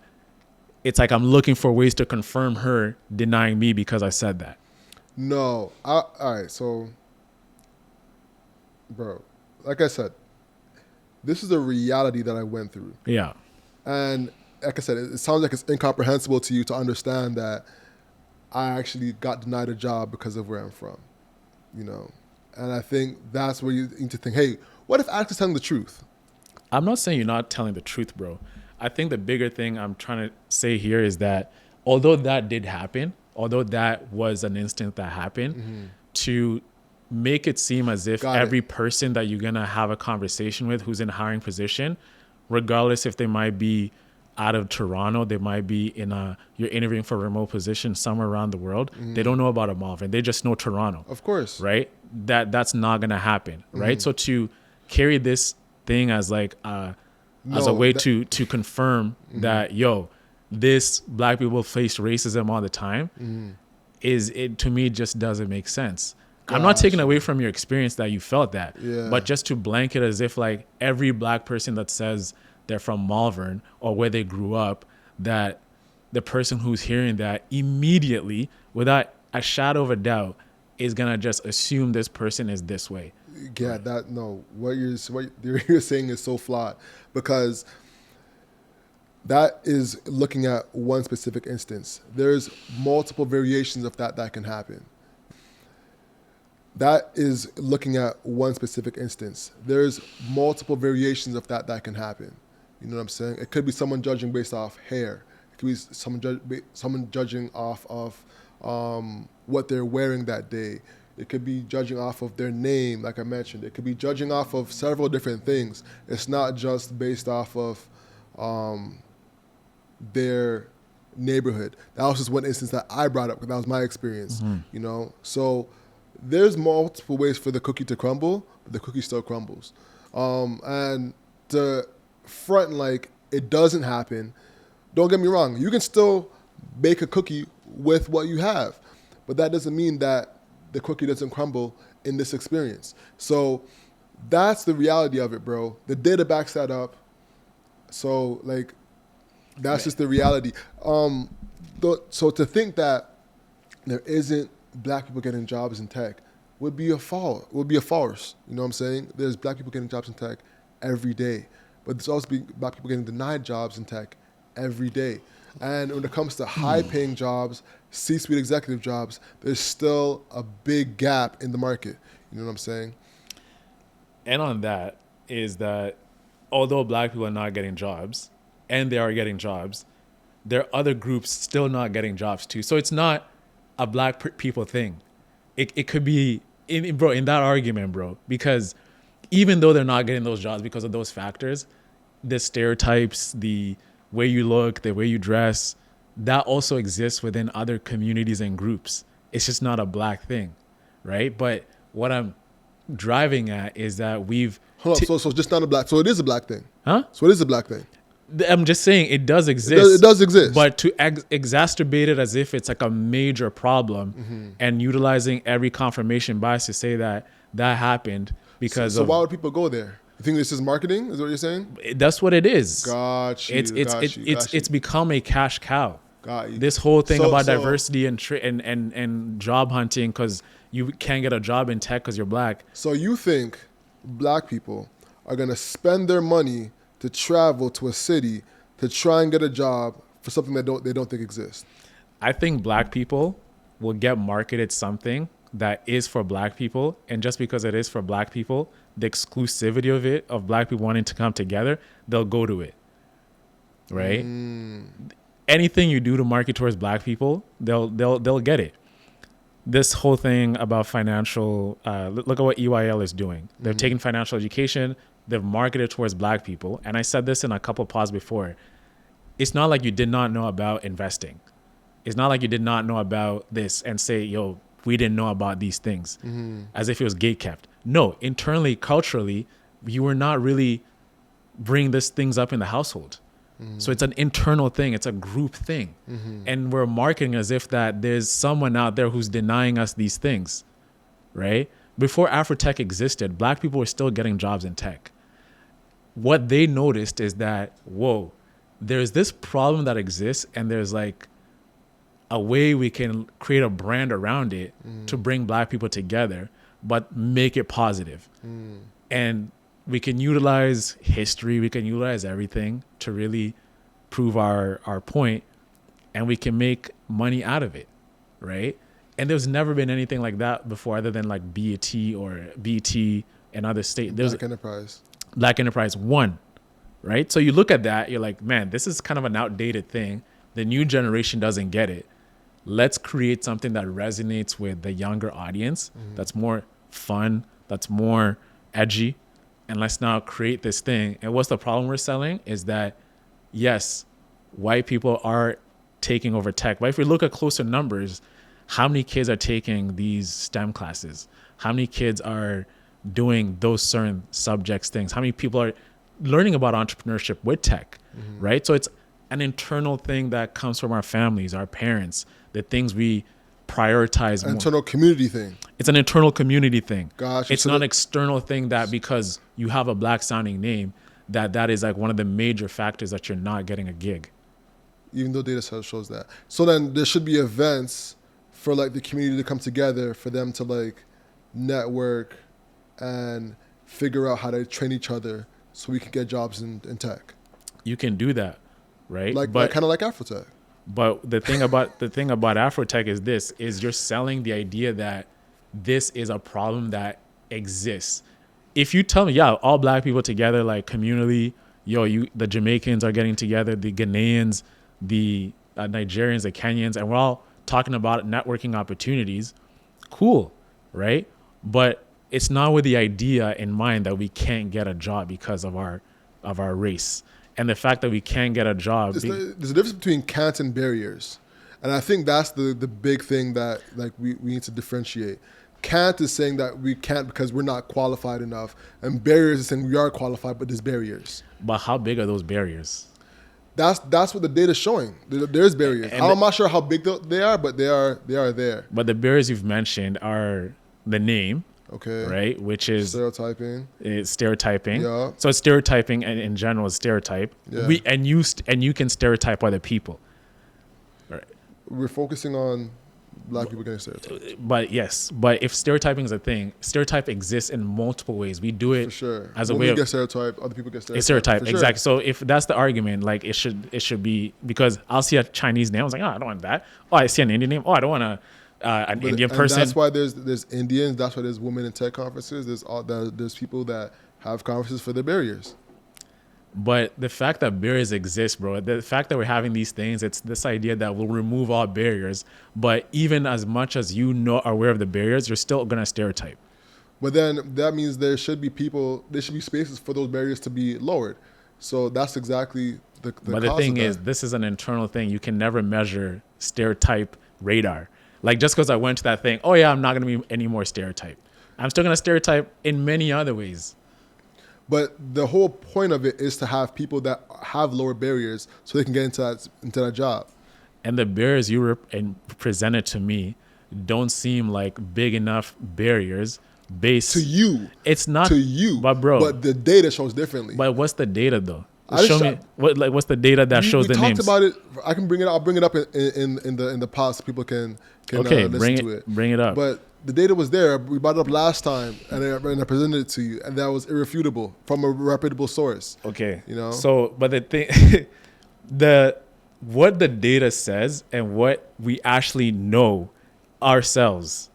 it's like I'm looking for ways to confirm her denying me because I said that. No. All right, so, bro, like I said, this is a reality that I went through. Yeah. And like I said, it sounds like it's incomprehensible to you to understand that I actually got denied a job because of where I'm from, And I think that's where you need to think, hey, what if Alex is telling the truth? I'm not saying you're not telling the truth, bro. I think the bigger thing I'm trying to say here is that although that did happen, although that was an instant that happened, to make it seem as if every person that you're going to have a conversation with who's in a hiring position, regardless if they might be out of Toronto, they might be you're interviewing for a remote position somewhere around the world, they don't know about a Malvern. They just know Toronto. Of course. Right? That's not going to happen, right? So to carry this thing as like as a way to confirm that this black people face racism all the time is it to me just doesn't make sense. I'm not taking Gotcha. away from your experience that you felt that, Yeah. but just to blanket as if like every black person that says they're from Malvern or where they grew up, that the person who's hearing that immediately, without a shadow of a doubt, is gonna just assume this person is this way. Yeah, that no. What you're saying is so flawed, because that is looking at one specific instance. There's multiple variations of that can happen. That is looking at one specific instance. There's multiple variations of that can happen. You know what I'm saying? It could be someone judging based off hair. It could be someone judging off of what they're wearing that day. It could be judging off of their name, like I mentioned. It could be judging off of several different things. It's not just based off of their neighborhood. That was just one instance that I brought up because that was my experience. You know, so there's multiple ways for the cookie to crumble, but the cookie still crumbles. And the front like it doesn't happen. Don't get me wrong. You can still bake a cookie with what you have, but that doesn't mean that the cookie doesn't crumble in this experience. So that's the reality of it, bro. The data backs that up. So like, that's just the reality. So to think that there isn't black people getting jobs in tech would be a farce. You know what I'm saying? There's black people getting jobs in tech every day, but there's also black people getting denied jobs in tech every day. And when it comes to high-paying jobs, C-suite executive jobs, there's still a big gap in the market. You know what I'm saying? And on that is that although black people are not getting jobs, and they are getting jobs, there are other groups still not getting jobs too. So it's not a black people thing. It could be, in that argument, bro, because even though they're not getting those jobs because of those factors, the stereotypes, the way you look, the way you dress, that also exists within other communities and groups. It's just not a black thing, right? But what I'm driving at is that we've... Hold on, so just not a black... So it is a black thing. Huh? So it is a black thing. I'm just saying it does exist. It does exist. But to exacerbate it as if it's like a major problem and utilizing every confirmation bias to say that happened because so why would people go there? You think this is marketing? Is what you're saying? That's what it is. Got you. It's become a cash cow. Got you. This whole thing about diversity and job hunting because you can't get a job in tech because you're black. So you think black people are gonna spend their money to travel to a city to try and get a job for something that they don't think exists? I think black people will get marketed something that is for black people, and just because it is for black people, the exclusivity of it, of black people wanting to come together, they'll go to it, right? Anything you do to market towards black people, they'll get it. This whole thing about financial, look at what EYL is doing. They're taking financial education, they've marketed towards black people. And I said this in a couple of pods before. It's not like you did not know about investing. It's not like you did not know about this and say, yo, we didn't know about these things, as if it was gatekept. No, internally, culturally, you were not really bringing these things up in the household. So it's an internal thing. It's a group thing. And we're marketing as if that there's someone out there who's denying us these things, right? Before Afrotech existed, black people were still getting jobs in tech. What they noticed is that, whoa, there's this problem that exists and there's like a way we can create a brand around it to bring black people together, but make it positive. And we can utilize history, we can utilize everything to really prove our point, and we can make money out of it, right? And there's never been anything like that before other than like BET or BT and other states. Black Enterprise 1, right? So you look at that, you're like, man, this is kind of an outdated thing. The new generation doesn't get it. Let's create something that resonates with the younger audience, that's more fun, that's more edgy, and let's now create this thing. And what's the problem we're selling is that, yes, white people are taking over tech. But if we look at closer numbers, how many kids are taking these STEM classes? How many kids are doing those certain subjects things? How many people are learning about entrepreneurship with tech, right? So it's an internal thing that comes from our families, our parents, the things we prioritize more. Internal community thing. It's an internal community thing. Gotcha. It's So not an that- external thing that because you have a black sounding name, that is like one of the major factors that you're not getting a gig. Even though data shows that. So then there should be events for like the community to come together for them to like network and figure out how to train each other so we can get jobs in tech. You can do that, right? Like but kind of like Afrotech. But the thing about Afrotech is this: is you're selling the idea that this is a problem that exists. If you tell me, yeah, all black people together, like communally, the Jamaicans are getting together, the Ghanaians, the Nigerians, the Kenyans, and we're all talking about networking opportunities. Cool, right? But it's not with the idea in mind that we can't get a job because of our race. And the fact that we can't get a job. There's a difference between can't and barriers. And I think that's the big thing that like we need to differentiate. Can't is saying that we can't because we're not qualified enough. And barriers is saying we are qualified, but there's barriers. But how big are those barriers? That's what the data's showing. There's barriers. I'm not sure how big they are, but they are there. But the barriers you've mentioned are the name. Okay. Right, which is stereotyping. It's stereotyping. Yeah. So it's stereotyping, and in general, is stereotype. Yeah. You can stereotype other people. Right. We're focusing on black people getting stereotyped. But if stereotyping is a thing, stereotype exists in multiple ways. We do it For sure. as When a way we of get stereotyped, other people get stereotyped. it's stereotype. For sure. Exactly. So if that's the argument, like it should be, because I'll see a Chinese name, I was like, oh, I don't want that. Oh, I see an Indian name. Oh, I don't want an Indian person. That's why there's Indians. That's why there's women in tech conferences. There's people that have conferences for their barriers. But the fact that barriers exist, bro, the fact that we're having these things, it's this idea that we'll remove all barriers. But even as much as are aware of the barriers, you're still going to stereotype. But then that means there should be spaces for those barriers to be lowered. So that's exactly the But the thing is, this is an internal thing. You can never measure stereotype radar. Like just because I went to that thing, oh yeah, I'm not going to be any more stereotype. I'm still going to stereotype in many other ways. But the whole point of it is to have people that have lower barriers so they can get into that job. And the barriers you presented to me don't seem like big enough barriers based to you. It's not to you, but bro. But the data shows differently. But what's the data though? Show me what's the data that shows the names. We talked about it. I can bring it. I'll bring it up in the pod so people can listen to it. Bring it up. But the data was there. We brought it up last time, and I presented it to you, and that was irrefutable from a reputable source. Okay. You know. So, but the thing, what the data says and what we actually know ourselves.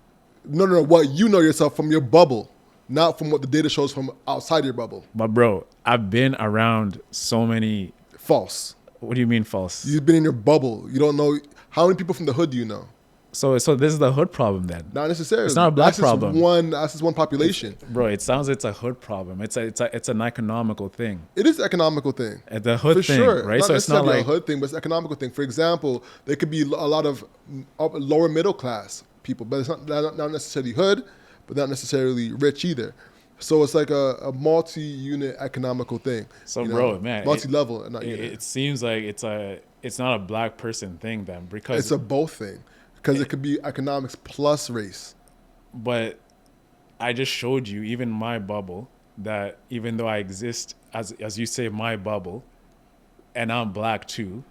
No. What you know yourself from your bubble, not from what the data shows from outside your bubble. But bro, I've been around so many. False. What do you mean false? You've been in your bubble. You don't know how many people from the hood do you know. So this is the hood problem then. Not necessarily. It's not a black problem. That's just one population. Bro, it sounds it's a hood problem. It's an economical thing. It is an economical thing. The hood For thing, sure. right? So it's not like a hood thing, but it's an economical thing. For example, there could be a lot of lower middle class people, but it's not necessarily hood, but not necessarily rich either. So it's like a multi-unit economical thing. So, bro, man, multi-level, not unit. It seems like it's not a black person thing then, because it's a both thing. Because it could be economics plus race. But I just showed you, even my bubble, that even though I exist as you say, my bubble, and I'm black too,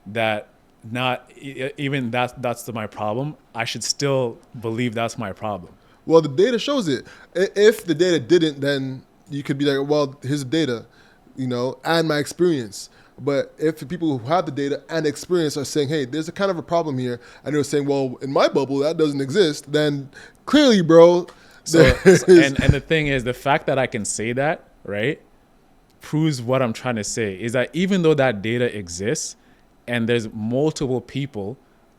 that not even that's my problem. I should still believe that's my problem. Well, the data shows it. If the data didn't, then you could be like, well, here's the data, and my experience. But if the people who have the data and experience are saying, hey, there's a kind of a problem here, and they're saying, well, in my bubble, that doesn't exist, then clearly, bro. And the thing is, the fact that I can say that, right, proves what I'm trying to say, is that even though that data exists and there's multiple people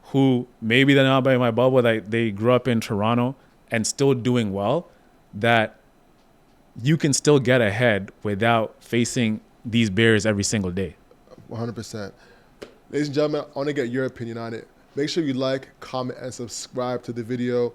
who maybe they're not by my bubble, like they grew up in Toronto and still doing well, that you can still get ahead without facing these barriers every single day. 100%. Ladies and gentlemen, I want to get your opinion on it. Make sure you like, comment, and subscribe to the video.